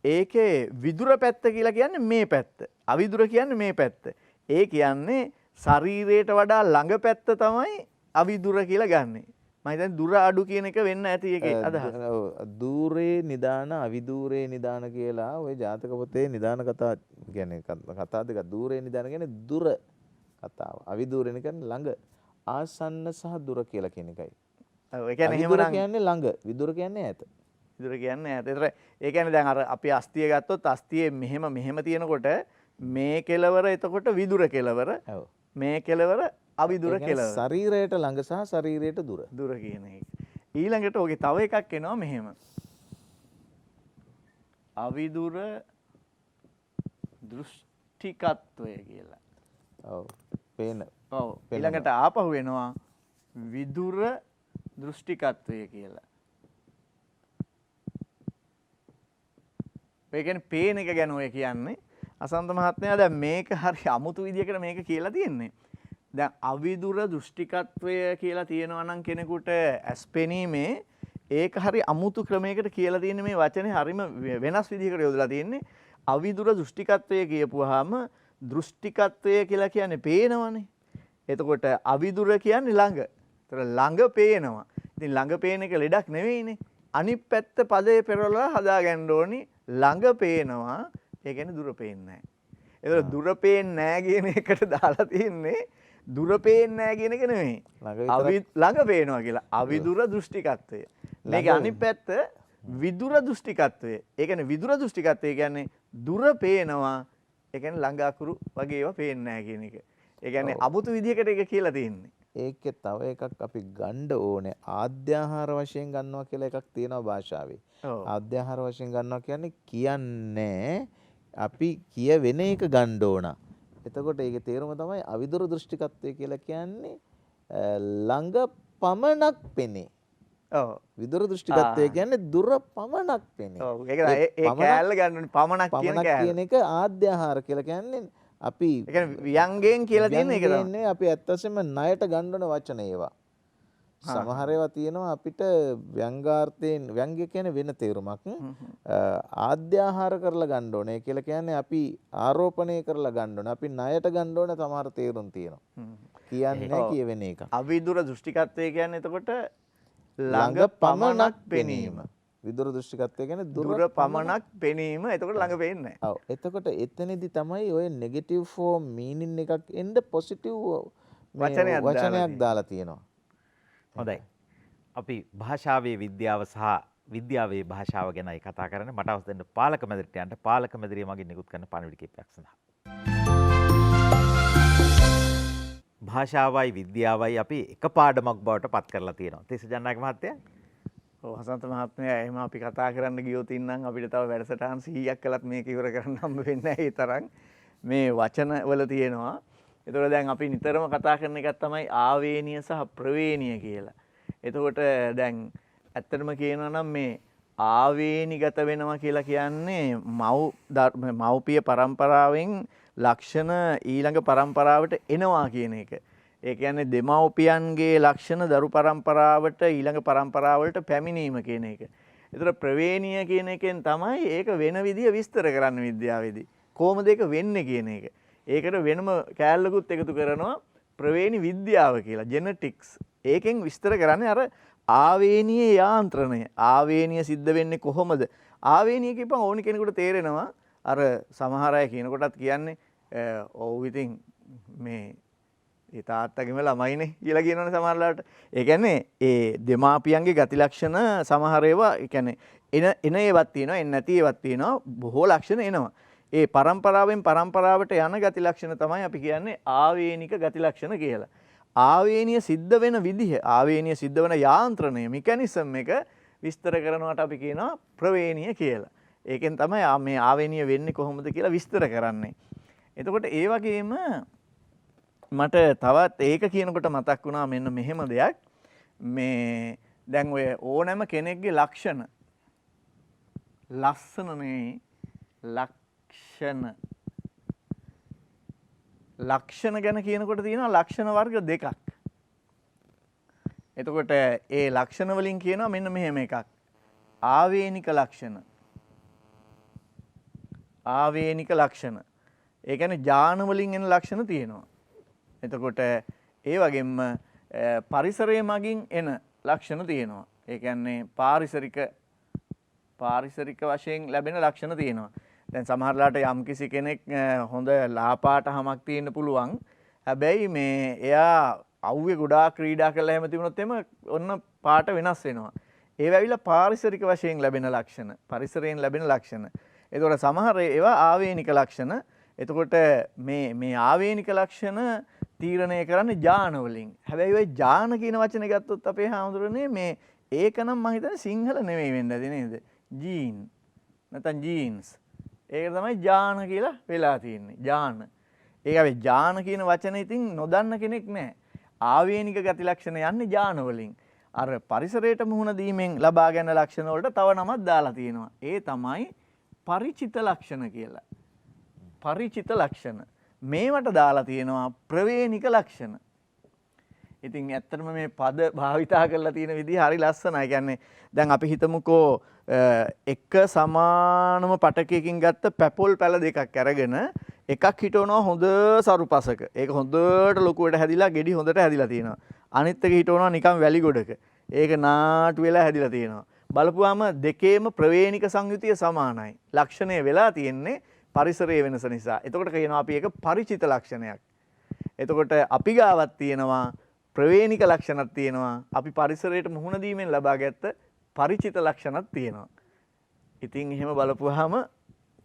ඒකේ විදුර පැත්ත කියලා කියන්නේ මේ පැත්ත. අවිදුර කියන්නේ මේ පැත්ත. ඒ කියන්නේ ශරීරයට වඩා ළඟ පැත්ත තමයි අවිදුර කියලා ගන්නෙ. මම හිතන්නේ දුර අඩු කියන එක වෙන්න ඇති ඒකේ අදහස. දූරේ නිදාන අවිදූරේ නිදාන කියලා ওই ජාතක පොතේ නිදාන කතා කියන්නේ කතා දෙක. දූරේ නිදාන කියන්නේ දුර කතාව. අවිදූරේ කියන්නේ ළඟ. ආසන්න සහ දුර කියලා කියන එකයි. ඔව් ඒ කියන්නේ අවිදුර කියන්නේ ළඟ. විදුර කියන්නේ ඈත. විදුර කියන්නේ ඈත. ඒතර ඒ කියන්නේ දැන් අර අපි අස්තිය ගත්තොත් අස්තියේ මෙහෙම තියෙනකොට මේ කෙලවර එතකොට විදුර කෙලවර. ඔව්. මේ කෙලවර අවිදුර කෙලවර. ශරීරයට ළඟ සහ ශරීරයට දුර. දුර කියන එක. ඊළඟට ඔගේ තව එකක් එනවා මෙහෙම. අවිදුර දෘෂ්ටිකත්වය කියලා. ඔව්. පේන. ඔව්. ඊළඟට ආපහු එනවා විදුර දෘෂ්ටිකත්වය කියලා. ඒ කියන්නේ පේන එක ගැන ඔය කියන්නේ. අසන්ත මහත්මයා දැන් මේක හරි අමුතු විදියකට මේක කියලා තියෙන්නේ. දැන් අවිදුර දෘෂ්ටිකත්වය කියලා තියෙනවා නම් කෙනෙකුට ඇස්පෙනීමේ ඒක හරි අමුතු ක්‍රමයකට කියලා තියෙන්නේ මේ වචනේ හරිම වෙනස් විදිහකට යොදලා තියෙන්නේ. අවිදුර දෘෂ්ටිකත්වය කියපුවාම දෘෂ්ටිකත්වය කියලා කියන්නේ පේනවනේ. එතකොට අවිදුර කියන්නේ ළඟ. ඒතර ළඟ පේනවා. ඉතින් ළඟ පේන එක ලෙඩක් නෙවෙයිනේ. අනිත් පැත්ත පදේ පෙරවලා හදාගන්න ඕනි. ළඟ පේනවා. ඒ කියන්නේ දුර පේන්නේ නැහැ. ඒතර දුර පේන්නේ නැහැ කියන එකට දාලා තියෙන්නේ දුර පේන්නේ නැහැ කියන එක නෙමෙයි. ළඟ පේනවා කියලා. අවිදුර දෘෂ්ටිකත්වය. මේක අනිත් පැත්ත විදුර දෘෂ්ටිකත්වය. ඒ කියන්නේ විදුර දෘෂ්ටිකත්වය කියන්නේ දුර පේනවා. ඒ කියන්නේ ළඟ අකුරු වගේ ඒවා පේන්නේ නැහැ කියන එක. ඒ කියන්නේ අමුතු විදිහකට ඒක කියලා තියෙන්නේ. ඒකේ තව එකක් අපි ගන්න ඕනේ ආද්‍යාහාර වශයෙන් ගන්නවා කියලා එකක් තියෙනවා භාෂාවේ. ආද්‍යාහාර වශයෙන් ගන්නවා කියන්නේ අපි කියවෙන එක ගන්න ඕන. එතකොට ඒකේ තේරුම තමයි අවිදුර දෘෂ්ටිකත්වය කියලා කියන්නේ ළඟ පමණක් පෙනේ. ඔව්. විදුර දෘෂ්ටිකත්වය කියන්නේ දුර පමණක් පෙනේ. ඔව්. ඒක ඒ කෑල්ල ගන්න ඕනේ පමණක් කියන එක ආද්‍යාහාර කියලා කියන්නේ අපි ඒ කියන්නේ ව්‍යංගයෙන් කියලා තියෙන එක තමයි. අපි ඇත්තටම ණයට ගන්න ඕන වචන ඒවා. සමහර ඒවා තියෙනවා අපිට ව්‍යංගාර්ථයෙන් ව්‍යංගය කියන්නේ වෙන තේරුමක්. ආද්‍යාහාර කරලා ගන්න ඕනේ කියලා කියන්නේ අපි ආරෝපණය කරලා ගන්න ඕනේ. අපි ණයට ගන්න ඕනේ සමහර තේරුම් තියෙනවා. කියන්නේ කියවෙන එක. අවිදුර දෘෂ්ටිකත්වය කියන්නේ එතකොට ළඟ පමණක් පෙනීම. විදුර දෘෂ්ටිකත්වය කියන්නේ දුර පමණක් පෙනීම. එතකොට ළඟ පේන්නේ නැහැ. ඔව්. එතකොට එතනදි තමයි ඔය නෙගටිව් ෆෝම් මීනින් එකක් එන්න පොසිටිව් වචනයක් දාලා තියෙනවා. හොඳයි. අපි භාෂාවේ විද්‍යාව සහ විද්‍යාවේ භාෂාව ගැනයි කතා කරන්නේ. මට අවසන් දෙන්න පාලක මැදිරියට යන්න. පාලක මැදිරිය මගින් නිකුත් කරන පණිවිඩ කිහිපයක් සඳහා. භාෂාවයි විද්‍යාවයි අපි එක පාඩමක් බවට පත් කරලා තියෙනවා. තිස්ස ජනනායක මහත්තයා. ඔව් හසන්ත මහත්මයා එහෙම අපි කතා කරන්න ගියොත් ඉන්නම් අපිට තව වැඩසටහන් 100ක් කළත් මේක ඉවර කරන්න හම්බ වෙන්නේ නැහැ. ඒ තරම් මේ වචන වල තියෙනවා. එතකොට දැන් අපි නිතරම කතා කරන එකක් තමයි ආවේනීය සහ ප්‍රවේනීය කියලා. එතකොට දැන් ඇත්තටම කියනවා නම් මේ ආවේනිගත වෙනවා කියලා කියන්නේ මව්පිය පරම්පරාවෙන් ලක්ෂණ ඊළඟ පරම්පරාවට එනවා කියන එක. ඒ කියන්නේ දෙමව්පියන්ගේ ලක්ෂණ දරු පරම්පරාවට ඊළඟ පරම්පරාවලට පැමිණීම කියන එක. ඒතර ප්‍රවේණීය කියන එකෙන් තමයි ඒක වෙන විදිය විස්තර කරන්න විද්‍යාවේදී. කොහොමද ඒක වෙන්නේ කියන එක. ඒකට වෙනම කෑල්ලකුත් එකතු කරනවා ප්‍රවේණි විද්‍යාව කියලා ජෙනටික්ස් ඒකෙන් විස්තර කරන්නේ අර ආවේනීය යාන්ත්‍රණය. ආවේනීය සිද්ධ වෙන්නේ කොහොමද? ආවේනීය කියපන් ඕනි කෙනෙකුට තේරෙනවා. අර සමහර අය කියනකොටත් කියන්නේ ඔව් ඉතින් මේ ඒ තාත්තගෙම ළමයිනේ කියලා කියනවනේ සමහරලාට. ඒ කියන්නේ ඒ දෙමාපියන්ගේ ගති ලක්ෂණ සමහර ඒවා ඒ කියන්නේ එන ඒවත් තියෙනවා, එන්නේ නැති ඒවත් තියෙනවා. බොහෝ ලක්ෂණ එනවා. ඒ පරම්පරාවෙන් පරම්පරාවට යන ගති ලක්ෂණ තමයි අපි කියන්නේ ආවේනික ගති ලක්ෂණ කියලා. ආවේනීය සිද්ධ වෙන විදිහ, ආවේනීය සිද්ධ වෙන යාන්ත්‍රණය, මෙකැනිසම් එක විස්තර කරනවට අපි කියනවා ප්‍රවේණීය කියලා. ඒකෙන් තමයි මේ ආවේනීය වෙන්නේ කොහොමද කියලා විස්තර කරන්නේ. එතකොට ඒ වගේම මට තවත් ඒක කියනකොට මතක් වුණා මෙන්න මෙහෙම දෙයක්. මේ දැන් ඔය ඕනෑම කෙනෙක්ගේ ලක්ෂණ ලස්සනනේ ලක්ෂණ ගැන කියනකොට තියෙනවා ලක්ෂණ වර්ග දෙකක්. එතකොට ඒ ලක්ෂණ වලින් කියනවා මෙන්න මෙහෙම එකක්. ආවේනික ලක්ෂණ. ආවේනික ලක්ෂණ. ඒ කියන්නේ ඥාන වලින් එන ලක්ෂණ තියෙනවා. එතකොට ඒ වගේම පරිසරය මගින් එන ලක්ෂණ තියෙනවා. ඒ කියන්නේ පාරිසරික වශයෙන් ලැබෙන ලක්ෂණ තියෙනවා. දැන් සමහරලාට යම්කිසි කෙනෙක් හොඳ ලාපාට හමක් තියෙන්න පුළුවන්. හැබැයි මේ එයා අවුවේ ගොඩාක් ක්‍රීඩා කරලා එහෙම තිබුණොත් එම ඔන්න පාට වෙනස් වෙනවා. ඒව ඇවිල්ලා පාරිසරික වශයෙන් ලැබෙන ලක්ෂණ, පරිසරයෙන් ලැබෙන ලක්ෂණ. ඒතකොට සමහර ඒවා ආවේනික ලක්ෂණ. එතකොට මේ ආවේනික ලක්ෂණ තීරණය කරන්නේ ඥාන වලින්. හැබැයි ওই ඥාන කියන වචනේ ගත්තොත් අපේ හාමුදුරනේ මේ ඒක නම් මම හිතන්නේ සිංහල නෙමෙයි වෙන්න ඇති නේද? ජීන්. නැත්නම් ජීන්ස්. ඒක තමයි ඥාන කියලා වෙලා තියෙන්නේ. ඥාන. ඒක අපි ඥාන කියන වචනේ ඉතින් නොදන්න කෙනෙක් නැහැ. ආවේනික ගති ලක්ෂණ යන්නේ ඥාන වලින්. අර පරිසරයට මුහුණ දීමෙන් ලබා ගන්න ලක්ෂණ වලට තව නමක් දාලා තියෙනවා. ඒ තමයි පරිචිත ලක්ෂණ කියලා. පරිචිත ලක්ෂණ. මේවට දාලා තියෙනවා ප්‍රවේණික ලක්ෂණ. ඉතින් ඇත්තටම මේ පද භාවිතා කරලා තියෙන විදිහ හරි ලස්සනයි. කියන්නේ දැන් අපි හිතමුකෝ එක සමානම පටකයකින් ගත්ත පැපොල් පැල දෙකක් අරගෙන එකක් හිටවනවා හොඳ සරුපසක. ඒක හොඳට ලොකුවට හැදිලා ගෙඩි හොඳට හැදිලා තියෙනවා. අනිත් එක හිටවනවා නිකන් වැලි ගොඩක. ඒක නාටු වෙලා හැදිලා තියෙනවා. බලපුවාම දෙකේම ප්‍රවේණික සංයුතිය සමානයි. ලක්ෂණය වෙලා තියෙන්නේ පරිසරයේ වෙනස නිසා. එතකොට කියනවා අපි ඒක පරිචිත ලක්ෂණයක්. එතකොට අපි ගාවත් තියෙනවා ප්‍රවේණික ලක්ෂණක් තියෙනවා. අපි පරිසරයට මුහුණ දීමෙන් ලබාගත්ත පරිචිත ලක්ෂණක් තියෙනවා. ඉතින් එහෙම බලපුවාම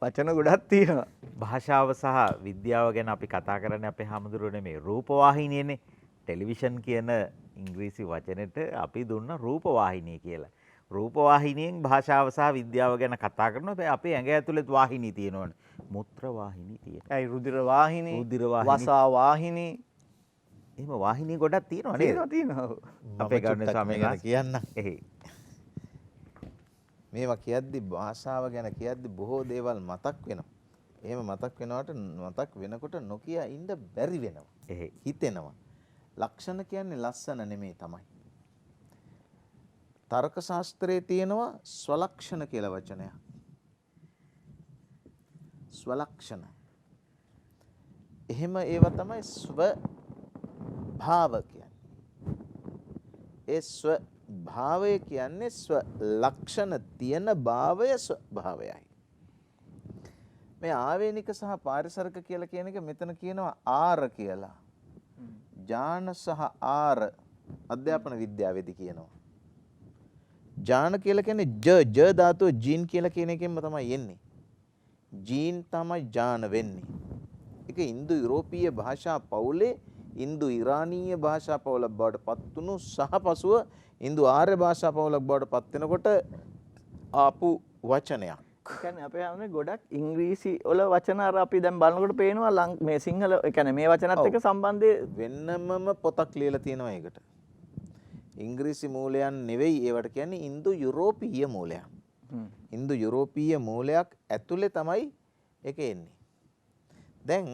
වචන ගොඩක් තියෙනවා. භාෂාව සහ විද්‍යාව ගැන අපි කතා කරන්නේ අපේ හැමදෙරෝනේ මේ රූපවාහිනියනේ. ටෙලිවිෂන් කියන ඉංග්‍රීසි වචනෙට අපි දුන්න රූපවාහිනිය කියලා. රූපවාහිනියෙන් භාෂාව සහ විද්‍යාව ගැන කතා කරනවා. අපේ ඇඟ ඇතුළේ වාහිනී තියෙනවනේ. මුත්‍ර වාහිනී තියෙනවා. ඇයි රුධිර වාහිනී, වසා වාහිනී. එහෙම වාහිනී ගොඩක් තියෙනවා නේද? තියෙනවා. අපේ ගානේ ස්වාමීන් වහන්සේ කියන්න. එහේ. මේවා කියද්දි භාෂාව ගැන කියද්දි බොහෝ දේවල් මතක් වෙනවා. එහෙම මතක් වෙනකොට නොකිය ඉන්න බැරි වෙනවා. එහේ. හිතෙනවා. ලක්ෂණ කියන්නේ ලස්සන නෙමෙයි තමයි. තර්ක ශාස්ත්‍රයේ තියෙනවා ස්වලක්ෂණ කියලා වචනයක්. ස්වලක්ෂණ. එහෙම ඒවා තමයි ස්වභාව කියන්නේ. ඒ ස්වභාවය කියන්නේ ලක්ෂණ තියෙන භාවය ස්වභාවයයි. මේ ආවේනික සහ පාරිසරික කියලා කියන එක මෙතන කියනවා ආර කියලා. ඥාන සහ ආර අධ්‍යාපන විද්‍යාවේදී කියනවා. ඥාන කියලා කියන්නේ ජ ධාතුව ජීන් කියලා කියන එකෙන්ම තමයි එන්නේ. ජීන් තමයි ඥාන වෙන්නේ. ඒක ඉන්දු යුරෝපීය භාෂා පවුලේ ඉන්දු ඉරානීය භාෂා පවුලක් බවට පත් වුණු සහ පසුව ඉන්දු ආර්ය භාෂා පවුලක් බවට පත් වෙනකොට ආපු වචනයක්. කියන්නේ අපේ හැමෝම ගොඩක් ඉංග්‍රීසි වල වචන අර අපි දැන් බලනකොට පේනවා මේ සිංහල ඒ කියන්නේ මේ වචනත් එක්ක සම්බන්ධය වෙනමම පොතක් ලියලා තියෙනවා ඒකට. ඉංග්‍රීසි මූලයන් නෙවෙයි ඒවට කියන්නේ ඉන්දු යුරෝපීය මූලයන්. ඉන්දු යුරෝපීය මූලයක් ඇතුලේ තමයි ඒක එන්නේ. දැන්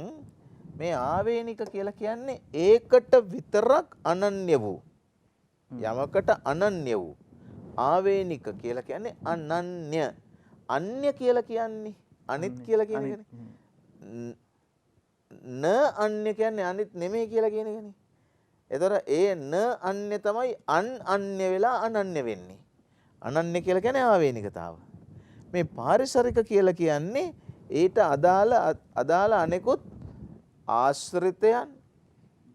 මේ ආවේනික කියලා කියන්නේ ඒකට විතරක් අනන්‍ය වූ යමකට අනන්‍ය වූ ආවේනික කියලා කියන්නේ අනන්‍ය අන්‍ය කියලා කියන්නේ අනිත් කියලා කියන එකනේ. න අන්‍ය කියන්නේ අනිත් නෙමෙයි කියලා කියන එකනේ. එතකොට ඒ න අන්‍ය තමයි අන්‍ය වෙලා අනන්‍ය වෙන්නේ. අනන්‍ය කියලා කියන්නේ ආවේනිකතාව. මේ පාරිසරික කියලා කියන්නේ ඊට අදාළ අනෙකුත් ආශ්‍රිතයන්,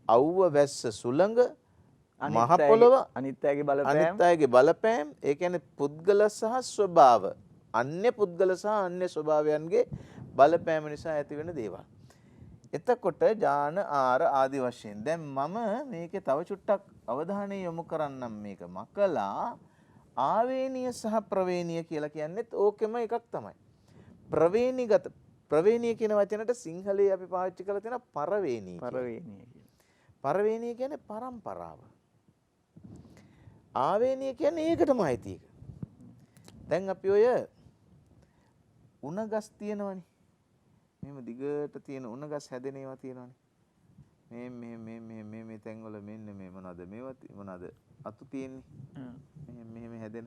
අවුව වැස්ස සුළඟ, මහ පොළොව, අනිත් අයගේ බලපෑම්, ඒ කියන්නේ පුද්ගල සහ ස්වභාව, අන්‍ය පුද්ගල සහ අන්‍ය ස්වභාවයන්ගේ බලපෑම නිසා ඇති වෙන දේවල්. එතකොට ඥාන ආර ආදි වශයෙන් දැන් මම මේකේ තව චුට්ටක් අවධානය යොමු කරන්නම් මේක මකලා ආවේනීය සහ ප්‍රවේණීය කියලා කියන්නේත් ඕකෙම එකක් තමයි. ප්‍රවේණීය කියන වචනට සිංහලයේ අපි පාවිච්චි කරලා තියෙන පරවේණී. පරවේණීය කියන්නේ පරම්පරාව. ආවේනීය කියන්නේ ඒකටම අයිති එක. දැන් අපි ඔය උණගස් තියෙනවනේ. මෙහෙම දිගට තියෙන උණගස් හැදෙන ඒවා තියෙනවනේ. මේ තැන්වල මෙන්න මේ මොනවද අතු තියෙන්නේ. මෙහෙම හැදෙන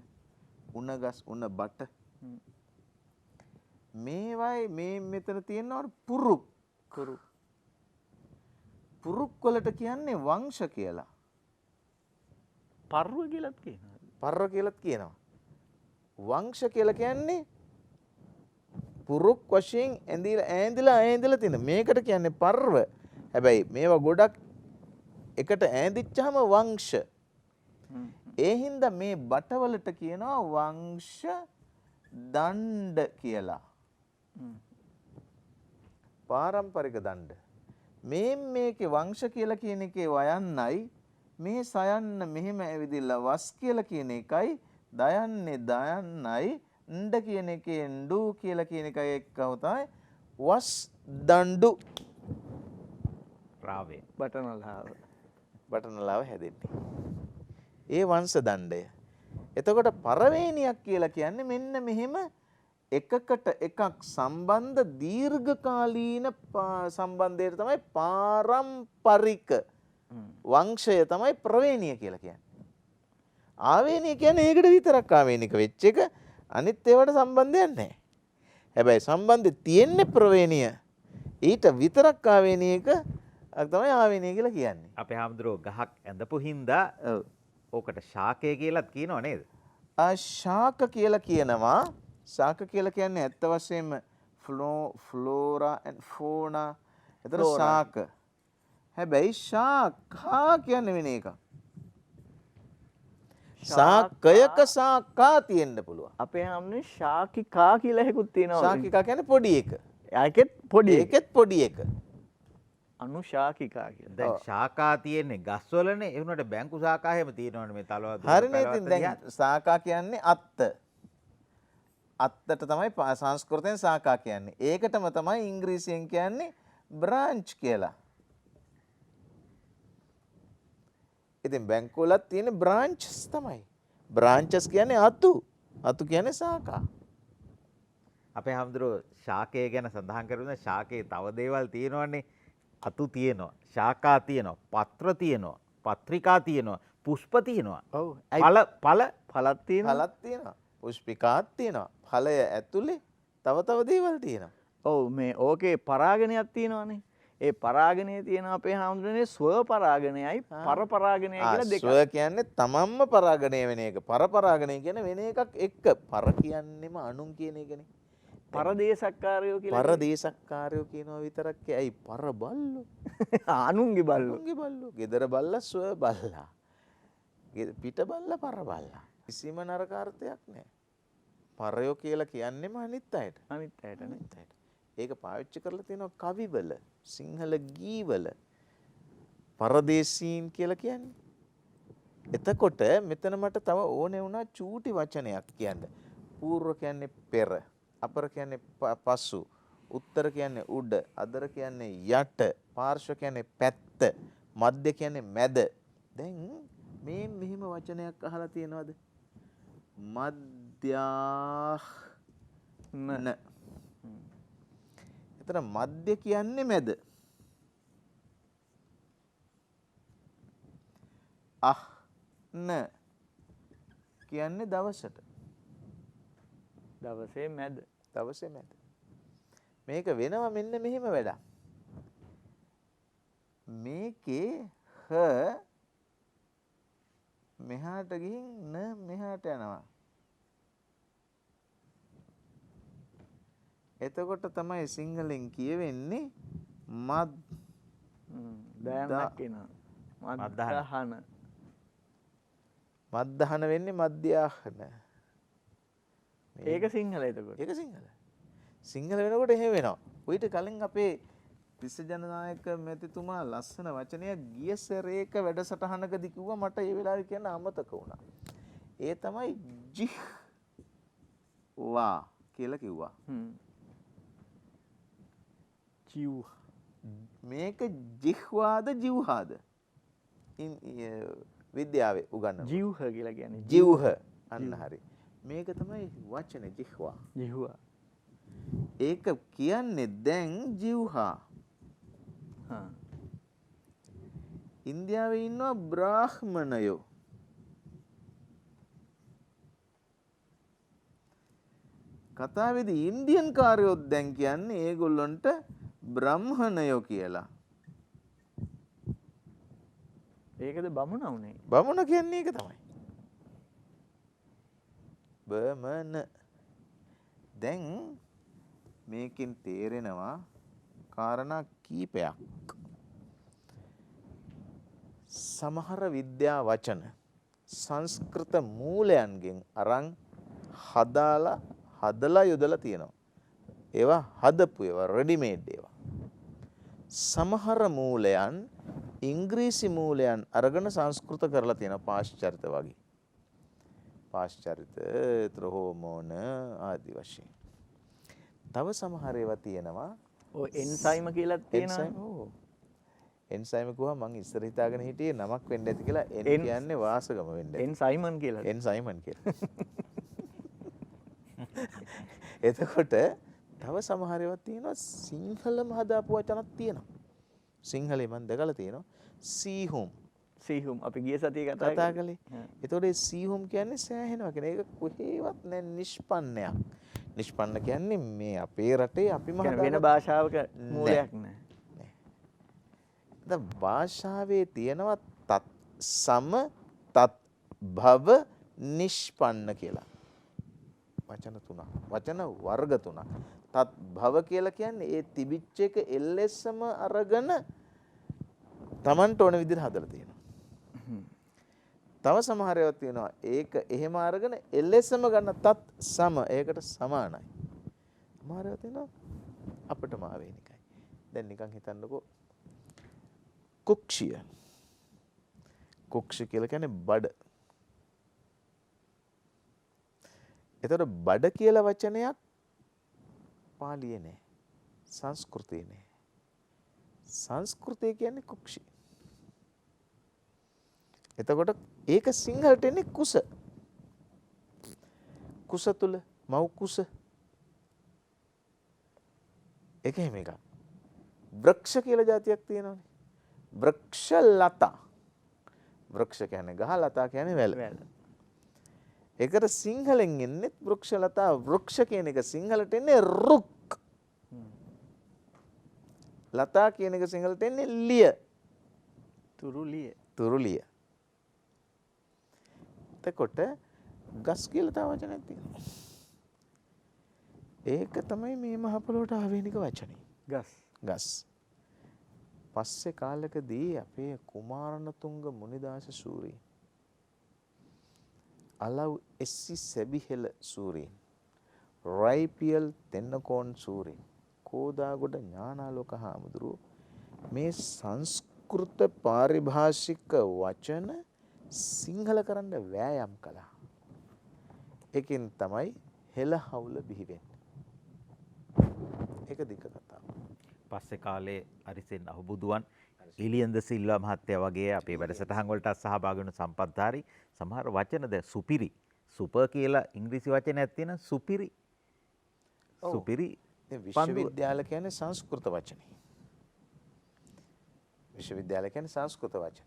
උණගස් උණ බට. මේවයි මේ මෙතන තියෙනවට පුරුක්. පුරුක් වලට කියන්නේ වංශ කියලා. පර්ව කියලාත් කියනවා. පර්ව කියලාත් කියනවා. වංශ කියලා කියන්නේ පුරුක් වශයෙන් ඈඳිලා තියෙන. මේකට කියන්නේ පර්ව. හැබැයි මේවා ගොඩක් එකට ඈඳිච්චාම වංශ. ඒ හින්දා මේ බටවලට කියනවා වංශ දණ්ඩ කියලා. පාරම්පරික දණ්ඩ. මේකේ වංශ කියලා කියන එකේ වයන්නයි මේ සයන්න මෙහෙම ඇවිදිලා වස් කියලා කියන එකයි දයන්නයි ණ්ඩ කියන එකේ ණ්ඩු කියලා කියන එකයි එක්කව තමයි වස් දණ්ඩු රාවේ බටනලාව හැදෙන්නේ. ඒ වංශ දණ්ඩය. එතකොට පරවේණියක් කියලා කියන්නේ මෙන්න මෙහෙම එකකට එකක් සම්බන්ධ දීර්ඝකාලීන සම්බන්ධයට තමයි පාරම්පරික වංශය තමයි ප්‍රවේණිය කියලා කියන්නේ. ආවේනිය කියන්නේ ඒකට විතරක් ආවේනික වෙච්ච එක. අනිත් ඒවාට සම්බන්ධයක් නැහැ. හැබැයි සම්බන්ධය තියෙන්නේ ප්‍රවේණිය. ඊට විතරක් ආවේනියක තමයි ආවේනිය කියලා කියන්නේ. අපේ හාමුදුරුවෝ ගහක් ඇඳපු හින්දා ඕකට ශාකය කියලාත් කියනව නේද? ශාක කියලා කියනවා. ශාක කියලා කියන්නේ ඇත්ත වශයෙන්ම ෆ්ලෝරා ඇන්ඩ් ෆෝනා. එතන ශාක. හැබැයි ශාකා කියන්නේ වෙන එකක්. ශාකයක ශාකා තියෙන්න පුළුවන්. අපේ හැමෝනේ ශාකිකා කියලා එකකුත් තියෙනවා. ශාකිකා කියන්නේ පොඩි එක. ඒකෙත් පොඩි එක. අනුශාකිකා කියලා. දැන් ශාකා තියෙන්නේ ගස්වලනේ. ඒ වුණාට බැංකු ශාකා හැම තියෙනවනේ මේ තලවද. හරිනේ. ඉතින් දැන් ශාකා කියන්නේ අත්ත. අත්තට තමයි සංස්කෘතයෙන් ශාකා කියන්නේ. ඒකටම තමයි ඉංග්‍රීසියෙන් කියන්නේ බ්‍රාන්ච් කියලා. ඉතින් බැංකුවලත් තියෙන බ්‍රාන්චස් තමයි. බ්‍රාන්චස් කියන්නේ අතු. අතු කියන්නේ ශාකා. අපේ හාමුදුරුවෝ ශාකය ගැන සඳහන් කරුණා ශාකයේ තව දේවල් තියෙනවනේ. අතු තියෙනවා, ශාකා තියෙනවා, පත්‍ර තියෙනවා, පත්‍රිකා තියෙනවා, පුෂ්ප තියෙනවා. ඔව්. පළත් තියෙනවා. පුෂ්පිකාත් තියෙනවා. ඵලය ඇතුලේ තව දේවල් තියෙනවා. ඔව් මේ ඕකේ පරාගණයක් තියෙනවානේ. ඒ පරාගණයේ තියෙන අපේ හාමුදුරනේ ස්ව පරාගණයයි පර පරාගණයයි කියලා දෙකක්. ස්ව කියන්නේ තමන්ම පරාගණය වෙන එක. පර පරාගණය කියන්නේ වෙන එකක් එක්ක. පර කියන්නේම අනුන් කියන එකනේ. පරදේශක්කාරයෝ කියලා. පරදේශක්කාරයෝ කියනවා විතරක් ඇයි පර බල්ලෝ. අනුන්ගේ බල්ලෝ. අනුන්ගේ බල්ලෝ. ගෙදර බල්ලා ස්ව බල්ලා. පිට බල්ලා පර බල්ලා. කිසිම නරක අර්ථයක් නැහැ. පරයෝ කියලා කියන්නේම අනිත් අයට. අනිත් අයට. ඒක පාවිච්චි කරලා තියෙනවා කවිවල, සිංහල ගීවල. පරදේශීන් කියලා කියන්නේ. එතකොට මෙතන මට තව ඕනේ වුණා චූටි වචනයක් කියන්න. పూర్ව කියන්නේ පෙර, අපර කියන්නේ පසු, උත්තර කියන්නේ උඩ, අදර කියන්නේ යට, පාර්ශ්ව කියන්නේ පැත්ත, මධ්‍ය කියන්නේ මැද. දැන් මේ මෙහිම වචනයක් අහලා තියෙනවද? මධ්‍යාහ්න. එතන මධ්‍ය කියන්නේ මැද. අහ්න කියන්නේ දවසට. දවසේ මැද. මේක වෙනවා මෙන්න මෙහෙම වැඩක්. මේකේ හ මෙහාට ගිහින් න මෙහාට යනවා. එතකොට තමයි සිංහලෙන් කියවෙන්නේ මද් දයන්නක් එනවා. මද්දහන. මද්දහන වෙන්නේ මධ්‍යාහන. ඒක සිංහල එතකොට. ඒක සිංහල. සිංහල වෙනකොට එහෙම වෙනවා. ඊට කලින් අපේ තිස්ස ජනනායක මැතිතුමා ලස්සන වචනයක් ගිය සැරේක වැඩසටහනකදී කිව්වා මට ඒ වෙලාවේ කියන්න අමතක වුණා. ඒ තමයි ජිහ්වා කියලා කිව්වා. ජීව්. මේක ජිහ්වාද ජීව්හාද? විද්‍යාවේ උගන්වනවා. ජීව්හ කියලා කියන්නේ. ජීව්හ. අන්න හරි. මේක තමයි වචනේ ජිහ්වා. ජීව්වා. ඒක කියන්නේ දැන් ජීව්හා. ඉන්දියාවේ ඉන්නවා බ්‍රාහ්මණයෝ. කතාවේදී ඉන්දියන් කාරයොත් දැන් කියන්නේ ඒගොල්ලන්ට බ්‍රාහ්මණයෝ කියලා. ඒකද බමුණ උනේ. බමුණ කියන්නේ ඒක තමයි. බමන. දැන් මේකෙන් තේරෙනවා කාරණා කීපයක්. සමහර විද්‍යා වචන සංස්කෘත මූලයන්ගෙන් අරන් හදලා යොදලා තියෙනවා. ඒවා හදපු ඒවා රෙඩිමේඩ් ඒවා. සමහර මූලයන් ඉංග්‍රීසි මූලයන් අරගෙන සංස්කෘත කරලා තියෙනවා පාශ්චාත්‍ය වගේ. පාශ්චාත්‍ය ත්‍රොහෝමෝන ආදි වශයෙන්. තව සමහර ඒවා තියෙනවා ඔය එන්සයිම කියලා තියෙනවා. එන්සයිම කිව්වා මං ඉස්සර හිතාගෙන හිටියේ නමක් වෙන්න ඇති කියලා. එන් කියන්නේ වාසගම වෙන්න ඇති. එන්සයිමන් කියලා. එන්සයිමන් කියලා. එතකොට තව සමහර ඒවා තියෙනවා සිංහලම හදාපු වචනක් තියෙනවා. සිංහලේ මම දැකලා තියෙනවා සීහුම්. සීහුම් අපි ගිය සතියේ කතා කළේ. එතකොට ඒ සීහුම් කියන්නේ සෑහෙනවා කියන එක කොහේවත් නැහැ නිෂ්පන්නයක්. නිෂ්පන්න කියන්නේ මේ අපේ රටේ අපිම හදාගන්න වෙන භාෂාවක මූලයක් නැහැ. දැන් භාෂාවේ තියෙනවා තත් සම තත් භව නිෂ්පන්න කියලා. වචන තුනක්. වචන වර්ග තුනක්. තත් භව කියලා කියන්නේ ඒ තිබිච්ච එක එල්ලෙස්සම අරගෙන Tamanට ඕන විදිහට හදලා තියෙනවා. තව සමහර ඒවා තියෙනවා ඒක එහෙම අරගෙන එල්ලෙස්සම ගන්න තත් සම ඒකට සමානයි. සමහර ඒවා තියෙනවා අපිටම ආවේනිකයි. දැන් නිකන් හිතන්නකෝ කුක්ෂිය. කුක්ෂ කියලා කියන්නේ බඩ. එතකොට බඩ කියලා වචනයක් පාලියේ නෑ. සංස්කෘතේ නෑ. සංස්කෘතය කියන්නේ කුක්ෂි. එතකොට ඒක සිංහලට එන්නේ කුස. කුස තුල මව් කුස. ඒක එහෙම එකක්. වෘක්ෂ කියලා જાතියක් තියෙනවානේ. වෘක්ෂ ලතා. වෘක්ෂ කියන්නේ ගහ ලතා කියන්නේ වැල. ඒකට සිංහලෙන් එන්නේ වෘක්ෂ ලතා වෘක්ෂ කියන එක සිංහලට එන්නේ රුක්. ලතා කියන එක සිංහලට එන්නේ ලිය. තුරුලිය. තුරුලිය. එතකොට ගස් කියලා තව වචනයක් තියෙනවා. ඒක තමයි මේ මහ පොළොවට ආවේනික වචනේ. ගස්. ගස්. පස්සේ කාලෙකදී අපේ කුමාරණතුංග මුනිදාස සූරීන් අලව් එස්සි සැබිහෙල සූරීන් රයිපියල් තෙන්නකෝන් සූරීන් කෝදාගොඩ ඥානාලෝක හාමුදුරුවෝ මේ සංස්කෘත පාරිභාෂික වචන සිංහල කරන්න වෑයම් කළා. ඒකෙන් තමයි හෙළ හවුල බිහි වෙන්නේ. ඒක දිග කතාවක්. පස්සේ කාලේ අරිසෙන් අහුබුදුවන් ඉලියන්ද සිල්වා මහත්තයා වගේ අපේ වැඩසටහන් වලට සහභාගී වුණු සම්පත්ධාරී සමහර වචන දැන් සුපිරි සුපර් කියලා ඉංග්‍රීසි වචනයක් තියෙන සුපිරි සුපිරි විශ්වවිද්‍යාල කියන්නේ සංස්කෘත වචනේ. විශ්වවිද්‍යාල කියන්නේ සංස්කෘත වචනේ.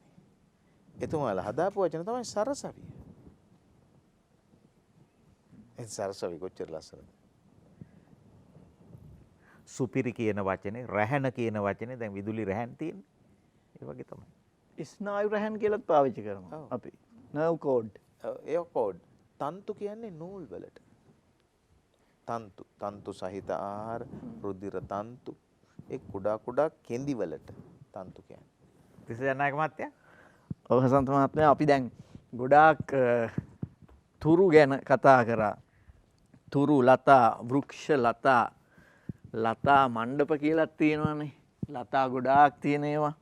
එතුමාලා හදාපු වචන තමයි සරසවිය. ඒ සරසවිය කොච්චර ලස්සනද? සුපිරි කියන වචනේ රැහැන කියන වචනේ දැන් විදුලි රැහැන් තියෙන්නේ. ඒ වගේ තමයි. ස්නායු රැහැන් කියලාත් පාවිච්චි කරනවා අපි. Nerve code. ඒ කෝඩ්. තන්තු කියන්නේ නූල් වලට. තන්තු සහිත ආහාර, රුධිර තන්තු, ඒ කුඩා කෙඳි වලට තන්තු කියන්නේ. තිසජනායක මහත්තයා ඔව් හසන්ත මහත්මයා අපි දැන් ගොඩාක් තුරු ගැන කතා කරා. තුරු ලතා, වෘක්ෂ ලතා, ලතා මණ්ඩප කියලාත් තියෙනවානේ. ලතා ගොඩාක් තියෙන ඒවා.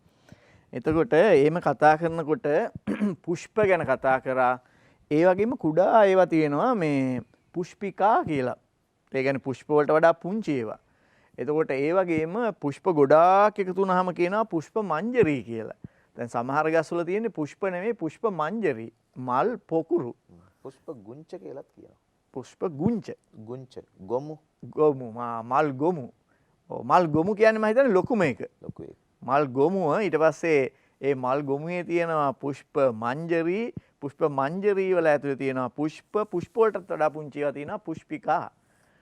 එතකොට එහෙම කතා කරනකොට පුෂ්ප ගැන කතා කරා. ඒ වගේම කුඩා ඒවා තියෙනවා මේ පුෂ්පිකා කියලා. ඒ කියන්නේ පුෂ්ප වලට වඩා පුංචි ඒවා. එතකොට ඒ වගේම පුෂ්ප ගොඩාක් එකතු වුනහම කියනවා පුෂ්ප මංජරී කියලා. දැන් සමහර ගස් වල තියෙන්නේ පුෂ්ප නෙමෙයි පුෂ්ප මංජරී. මල් පොකුරු. පුෂ්ප ගුංච කියලාත් කියනවා. පුෂ්ප ගුංච. ගුංච ගොමු. ගොමු මල් ගොමු. ඔව් මල් ගොමු කියන්නේ මම හිතන්නේ ලොකුම එක. ලොකු එක. මල් ගොමුව ඊට පස්සේ ඒ මල් ගොමුවේ තියෙනවා පුෂ්ප මංජරී. පුෂ්ප මංජරී වල ඇතුලේ තියෙනවා පුෂ්ප වලටත් වඩා පුංචි ඒවා තියෙනවා පුෂ්පිකා.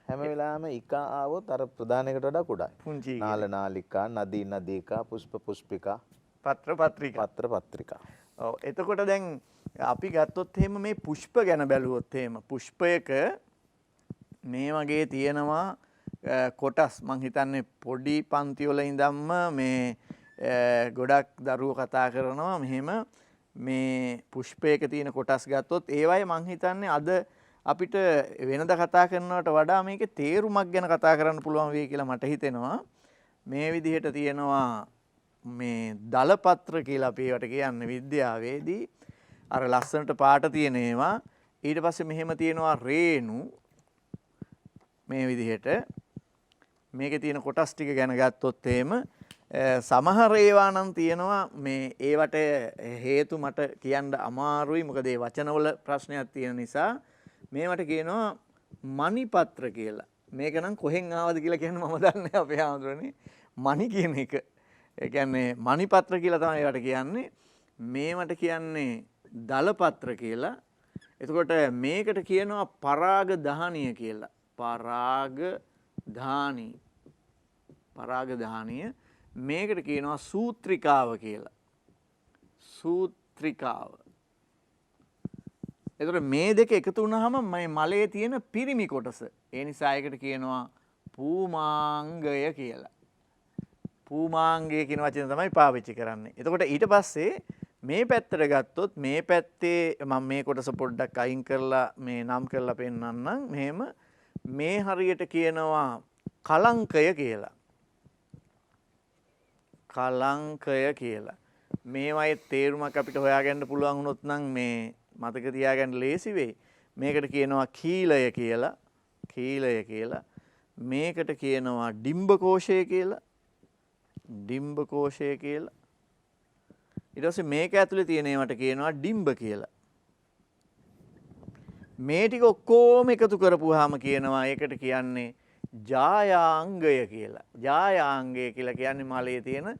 හැම වෙලාවෙම ඉකා ආවොත් අර ප්‍රධානයකට වඩා කුඩායි. පුංචි නාල නාලිකා, නදී නදීකා, පුෂ්ප පුෂ්පිකා, පත්‍ර පත්‍රිකා. පත්‍ර පත්‍රිකා. ඔව් එතකොට දැන් අපි ගත්තොත් එහෙම මේ පුෂ්ප ගැන බැලුවොත් එහෙම පුෂ්පයක මේ වගේ තියෙනවා කොටස්. මං හිතන්නේ පොඩි පන්ති වල ඉඳන්ම මේ ගොඩක් දරුවෝ කතා කරනවා මෙහෙම මේ පුෂ්පයක තියෙන කොටස් ගත්තොත් ඒවයි මං හිතන්නේ අද අපිට වෙනද කතා කරනවට වඩා මේකේ තේරුමක් ගැන කතා කරන්න පුළුවන් වෙයි කියලා මට හිතෙනවා. මේ විදිහට තියෙනවා මේ දලපත්‍ර කියලා අපි ඒවට කියන්නේ විද්‍යාවේදී අර ලස්සනට පාට තියෙන ඒවා. ඊට පස්සේ මෙහෙම තියෙනවා රේණු මේ විදිහට. මේකේ තියෙන කොටස් ටික ගැන ගත්තොත් එහෙම සමහර ඒවා නම් තියෙනවා මේ ඒවට හේතු මට කියන්න අමාරුයි මොකද ඒ වචනවල ප්‍රශ්නයක් තියෙන නිසා මේවට කියනවා මණිපත්‍ර කියලා. මේක නම් කොහෙන් ආවද කියලා කියන්න මම දන්නේ අපේ ආඳුරනේ. මණි කියන එක. ඒ කියන්නේ මණිපත්‍ර කියලා තමයි ඒවට කියන්නේ. මේවට කියන්නේ දලපත්‍ර කියලා. එතකොට මේකට කියනවා පරාග දහනිය කියලා. පරාග ධානිය. මේකට කියනවා සූත්‍රිකාව කියලා. සූත්‍රිකාව. එතකොට මේ දෙක එකතු වුණාම මේ මලේ තියෙන පිරිමි කොටස. ඒ නිසා ඒකට කියනවා පූමාංගය කියලා. පූමාංගය කියන වචනේ තමයි පාවිච්චි කරන්නේ. එතකොට ඊට පස්සේ මේ පැත්තට ගත්තොත් මේ පැත්තේ මම මේ කොටස පොඩ්ඩක් අයින් කරලා මේ නම් කරලා පෙන්නන්නම්. මෙහෙම මේ හරියට කියනවා කලංකය කියලා. කලංකය කියලා. මේවයේ තේරුමක් අපිට හොයාගන්න පුළුවන් වුණොත් නම් මේ මතක තියාගන්න ලේසි වෙයි. මේකට කියනවා කීලය කියලා. කීලය කියලා. මේකට කියනවා ඩිම්බකෝෂය කියලා. ඩිම්බකෝෂය කියලා. ඊට පස්සේ මේක ඇතුලේ තියෙන ඒවට කියනවා ඩිම්බ කියලා. මේ ටික ඔක්කොම එකතු කරපුවාම කියනවා ඒකට කියන්නේ ජායාංගය කියලා. ජායාංගය කියලා කියන්නේ මලේ තියෙන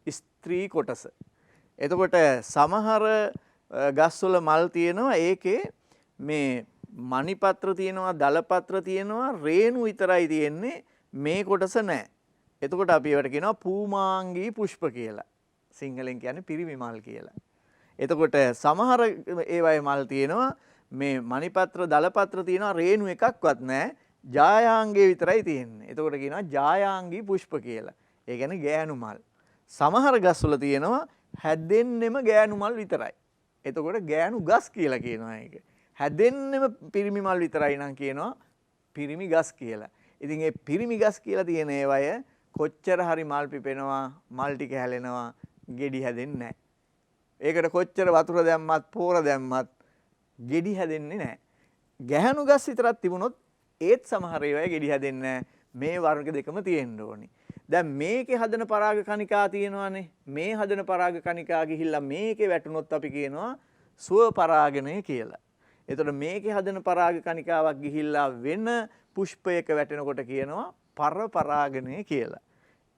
ස්ත්‍රී කොටස. එතකොට සමහර ගස්වල මල් තියෙනවා ඒකේ මේ මණිපත්‍ර තියෙනවා, දලපත්‍ර තියෙනවා, රේණු විතරයි තියෙන්නේ. මේ කොටස නැහැ. එතකොට අපි ඒවට කියනවා පූමාංගී පුෂ්ප කියලා. සිංහලෙන් කියන්නේ පිරිමි මල් කියලා. එතකොට සමහර ඒවායේ මල් තියෙනවා මේ මණිපත්‍ර, දලපත්‍ර තියෙනවා, රේණු එකක්වත් නැහැ. ජායාංගයේ විතරයි තියෙන්නේ. එතකොට කියනවා ජායාංගී පුෂ්ප කියලා. ඒ කියන්නේ ගෑනු මල්. සමහර ගස්වල තියෙනවා හැදෙන්නෙම ගෑනු මල් විතරයි. එතකොට ගෑනු ගස් කියලා කියනවා ඒක. හැදෙන්නෙම පිරිමි මල් විතරයි නම් කියනවා පිරිමි ගස් කියලා. ඉතින් ඒ පිරිමි ගස් කියලා තියෙන ඒවය කොච්චර හරි මල් පිපෙනවා, මල් ටික හැලෙනවා, ගෙඩි හැදෙන්නේ නැහැ. ඒකට කොච්චර වතුර දැම්මත්, පෝර දැම්මත් ගෙඩි හැදෙන්නේ නැහැ. ගැහණු ගස් විතරක් තිබුණොත් ඒත් සමහර ඒවායේ ගෙඩි හැදෙන්නේ නැහැ. මේ වර්ග දෙකම තියෙන්න ඕනේ. දැන් මේකේ හදන පරාග කණිකා තියෙනවානේ. මේ හදන පරාග කණිකා ගිහිල්ලා මේකේ වැටුනොත් අපි කියනවා ස්ව පරාගණය කියලා. එතකොට මේකේ හදන පරාග කණිකාවක් ගිහිල්ලා වෙන පුෂ්පයක වැටෙනකොට කියනවා පර පරාගණය කියලා.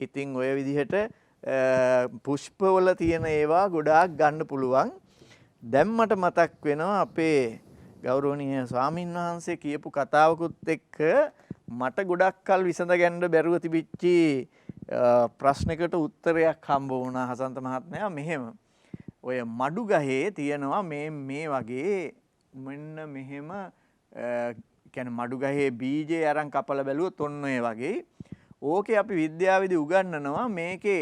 ඉතින් ඔය විදිහට පුෂ්පවල තියෙන ඒවා ගොඩාක් ගන්න පුළුවන්. දැන් මට මතක් වෙනවා අපේ ගෞරවනීය ස්වාමින් වහන්සේ කියපු කතාවකුත් එක්ක මට ගොඩක් කල් විසඳගන්න බැරුව තිබිච්චි ප්‍රශ්නයකට උත්තරයක් හම්බ වුණා හසන්ත මහත්මයා. මෙහෙම ඔය මඩු ගහේ තියෙනවා මේ වගේ මෙන්න මෙහෙම කියන්නේ මඩු ගහේ බීජය අරන් කපලා බැලුවොත් ඔන්න ඔය වගේ ඕකේ අපි විද්‍යාවේදී උගන්වනවා මේකේ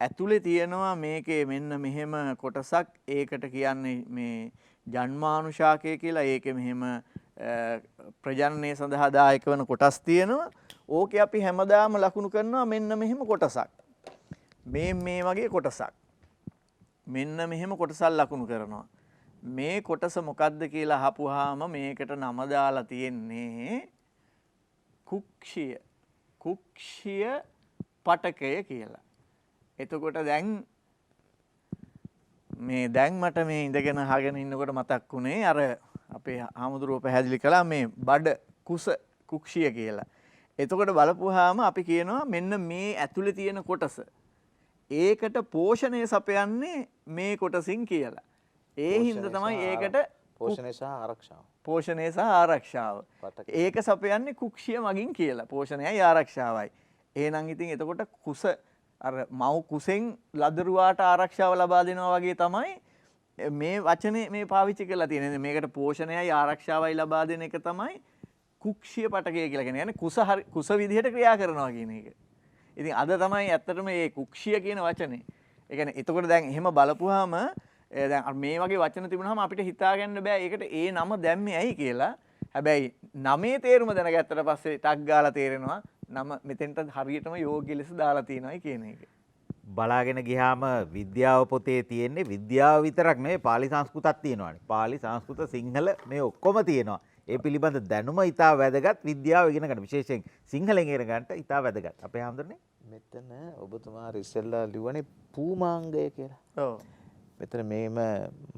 ඇතුලේ තියෙනවා මේකේ මෙන්න මෙහෙම කොටසක් ඒකට කියන්නේ මේ ජන්මානුශාකය කියලා ඒකේ මෙහෙම ප්‍රජනනය සඳහා දායක වෙන කොටස් තියෙනවා. ඕකේ අපි හැමදාම ලකුණු කරනවා මෙන්න මෙහෙම කොටසක්. මේ වගේ කොටසක්. මෙන්න මෙහෙම කොටසක් ලකුණු කරනවා. මේ කොටස මොකද්ද කියලා අහපුවාම මේකට නම දාලා තියෙන්නේ කුක්ෂිය. කුක්ෂිය පටකය කියලා. එතකොට දැන් මට මේ ඉඳගෙන අහගෙන ඉන්නකොට මතක් වුණේ අර අපේ ආමුදුරුව පැහැදිලි කළා මේ බඩ කුස කුක්ෂිය කියලා. එතකොට බලපුවාම අපි කියනවා මෙන්න මේ ඇතුලේ තියෙන කොටස. ඒකට පෝෂණය සපයන්නේ මේ කොටසින් කියලා. ඒ හින්දා තමයි ඒකට පෝෂණය සහ ආරක්ෂාව. පෝෂණය සහ ආරක්ෂාව. ඒක සපයන්නේ කුක්ෂිය මගින් කියලා. පෝෂණයයි ආරක්ෂාවයි. එහෙනම් ඉතින් එතකොට කුස අර මව් කුසෙන් ලදරුවාට ආරක්ෂාව ලබා දෙනවා වගේ තමයි මේ වචනේ මේ පාවිච්චි කරලා තියෙන්නේ. මේකට පෝෂණයයි ආරක්ෂාවයි ලබා දෙන එක තමයි කුක්ෂිය පටකය කියලා කියන්නේ. يعني කුස විදිහට ක්‍රියා කරනවා කියන එක. ඉතින් අද තමයි ඇත්තටම මේ කුක්ෂිය කියන වචනේ. ඒ කියන්නේ එතකොට දැන් එහෙම බලපුවාම දැන් මේ වගේ වචන තිබුණාම අපිට හිතා ගන්න බෑ ඒකට ඒ නම දැම්මේ ඇයි කියලා. හැබැයි නමේ තේරුම දැනගත්තට පස්සේ ටක් ගාලා තේරෙනවා නම මෙතෙන්ට හරියටම යෝග්‍ය ලෙස දාලා තියෙනවායි කියන එක. බලාගෙන ගියාම විද්‍යාව පොතේ තියෙන්නේ විද්‍යාව විතරක් නෙවෙයි පාලි සංස්කෘතක් තියෙනවානේ. පාලි සංස්කෘත සිංහල මේ ඔක්කොම තියෙනවා. ඒ පිළිබඳ දැනුම ඉතා වැදගත් විද්‍යාව ඉගෙන ගන්න විශේෂයෙන් සිංහලෙන් ඉගෙන ගන්නට ඉතා වැදගත්. අපේ හැමදෙරනේ මෙතන ඔබතුමා ඉස්සෙල්ලා ලිව්වනේ පූමාංගය කියලා. ඔව්. මෙතන මේම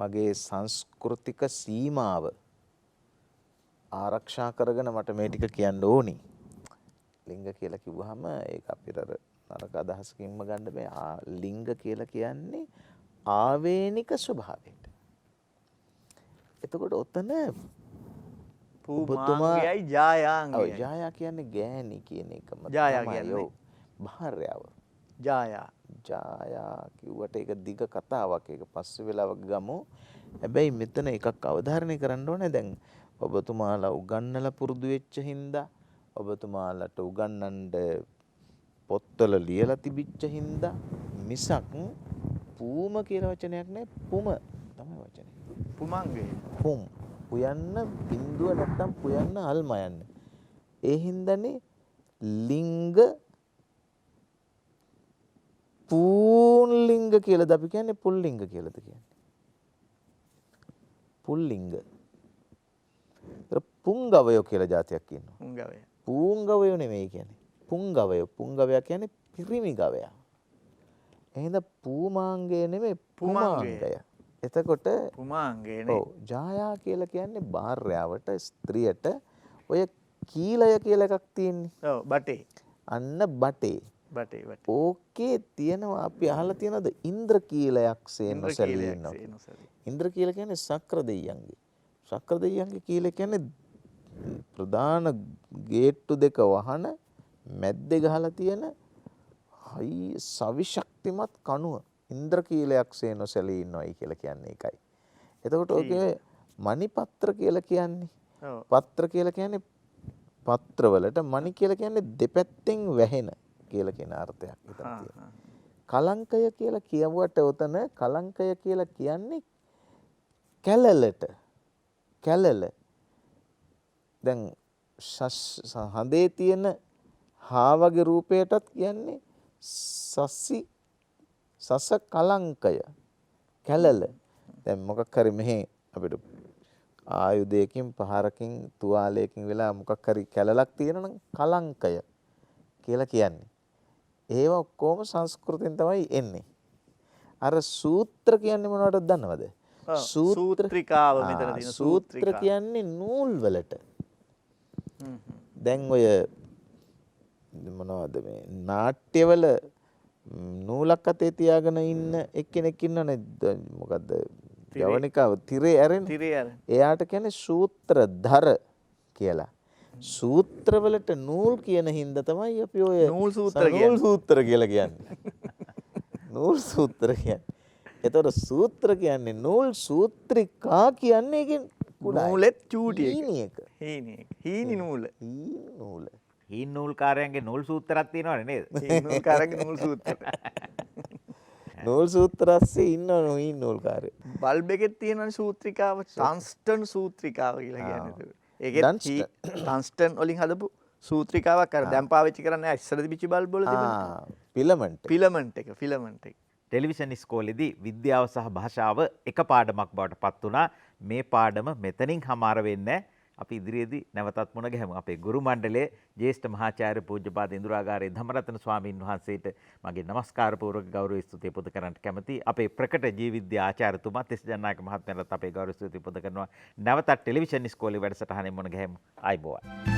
මගේ සංස්කෘතික සීමාව ආරක්ෂා කරගෙන මට මේ ටික කියන්න ඕනි. ලිංග කියලා කිව්වහම ඒක අපිට නරක අදහසකින්ම ගන්න බෑ. ලිංග කියලා කියන්නේ ආවේනික ස්වභාවයට. එතකොට ඔතන පූමාංගයයි ජායාංගයයි. ඔව් ජායා කියන්නේ ගෑණි කියන එකම ජායා කියන්නේ භාර්යාව. ජායා කිව්වට ඒක දිග කතාවක්. ඒක පස්සේ වෙලාවක ගමු. හැබැයි මෙතන එකක් අවධාරණය කරන්න ඕනේ. දැන් ඔබතුමාලා උගන්නලා පුරුදු වෙච්ච හින්දා ඔබතුමාලට උගන්නන්න පොත්වල ලියලා තිබිච්ච හින්දා මිසක් පූම කියලා වචනයක් නෑ. පුම තමයි වචනේ. පුමංගය. පුම්. පුයන්න බින්දුව නැත්තම් පුයන්න අල්ම යන්න. ඒ හින්දානේ ලිංග පුල්ලිංග කියලාද අපි කියන්නේ පුල්ලිංග කියලාද කියන්නේ. පුල්ලිංග. පුංගවයෝ කියලා જાතියක් ඉන්නවා. පුංගවය. පුංගවයෝ නෙමෙයි කියන්නේ. පුංගවයෝ. පුංගවයා කියන්නේ පිරිමි ගවයා. එහෙනම් පූමාංගය නෙමෙයි පුමාංගය. එතකොට පුමාංගයනේ. ඔව් ජායා කියලා කියන්නේ භාර්යාවට ස්ත්‍රියට ඔය කීලය කියලා එකක් තියෙන්නේ. ඔව් බටේ. අන්න බටේ. බටේ. ඕකේ තියෙනවා අපි අහලා තියෙනවද ඉන්ද්‍ර කීලයක් සේනසලී ඉන්නවා. ඉන්ද්‍ර කියලා කියන්නේ සක්‍ර දෙයියන්ගේ. සක්‍ර දෙයියන්ගේ කීල කියන්නේ ප්‍රධාන ගේට්ටු දෙක වහන මැද්දේ ගහලා තියෙන හයි සවිශක්තිමත් කණුව ඉන්ද්‍ර කීලයක් සේනසලී ඉන්නවයි කියලා කියන්නේ ඒකයි. එතකොට ඔකේ මණිපත්‍ර කියලා කියන්නේ. පත්‍ර කියලා කියන්නේ පත්‍රවලට මණි කියලා කියන්නේ දෙපැත්තෙන් වැහෙන කියලා කියන අර්ථයක් විතර තියෙනවා. කලංකය කියලා කියවුවට උතන කලංකය කියලා කියන්නේ කැලලට. කැලල. දැන් හඳේ තියෙන හාවගේ රූපයටත් කියන්නේ සස කලංකය. කැලල. දැන් මොකක් හරි මෙහි අපිට ආයුධයකින් පහරකින් තුවාලයකින් වෙලා මොකක් හරි කැලලක් තියෙනනම් කලංකය කියලා කියන්නේ. ඒව ඔක්කොම සංස්කෘතෙන් තමයි එන්නේ. අර සූත්‍ර කියන්නේ මොනවටද දන්නවද? සූත්‍රිකාව මෙතන තියෙන සූත්‍ර කියන්නේ නූල් වලට. දැන් ඔය මොනවද මේ නාට්‍යවල නූලක් අතේ තියාගෙන ඉන්න එක්කෙනෙක් ඉන්නවනේ මොකද්ද? ජවනිකාව තිරේ ඇරෙන. එයාට කියන්නේ සූත්‍රධර කියලා. සූත්‍රවලට නූල් කියන හින්දා තමයි අපි ඔය නූල් සූත්‍ර කියලා කියන්නේ. නූල් සූත්‍ර කියන්නේ. එතකොට සූත්‍ර කියන්නේ නූල් සූත්‍රිකා කියන්නේ ඒකෙන් නූලෙත් චූටි එක. හීනි එක. හීනි එක. හීනි නූල. හීනි නූල. හීන් නූල්කාරයන්ගේ නූල් සූත්‍රයක් තියෙනවනේ නේද? හීන් නූල්කාරගේ නූල් සූත්‍ර. නූල් සූත්‍රස්සේ ඉන්නවනේ හීන් නූල්කාරයෝ. බල්බ් එකේ තියෙන සූත්‍රිකාව ටන්ස්ටන් සූත්‍රිකාව කියලා කියන්නේ. ඒකෙත් ටන්ස්ටන් වලින් හදපු සූත්‍රිකාවක් අර දැන් පාවිච්චි කරන්නේ ඉස්සර තිබිච්ච බල්බ් වල තිබුණ ෆිලමන්ට් එක. ටෙලිවිෂන් ඉස්කෝලේදී විද්‍යාව සහ භාෂාව එක පාඩමක් බවට පත් වුණා. මේ පාඩම මෙතනින් හමාර වෙන්නේ අපි ඉදිරියේදී නැවතත් මුණ ගැහමු. අපේ ගුරු මණ්ඩලයේ ජ්‍යෙෂ්ඨ මහාචාර්ය පූජ්‍යපාද ඉන්දුරාගාරේ ධම්මරතන ස්වාමීන් වහන්සේට මගේ නමස්කාර පූර්වක ගෞරව ස්තුතිය පුද කරන්නට කැමැති. අපේ ප්‍රකට ජීවිද්‍යා ආචාර්යතුමා තිස්ස ජනනායක මහත්මයාට අපේ ගෞරව ස්තුතිය පුද කරනවා. නැවතත් ටෙලිවිෂන් ඉස්කෝලේ වැඩසටහනේ මුණ ගැහෙමු. ආයිබෝවන්.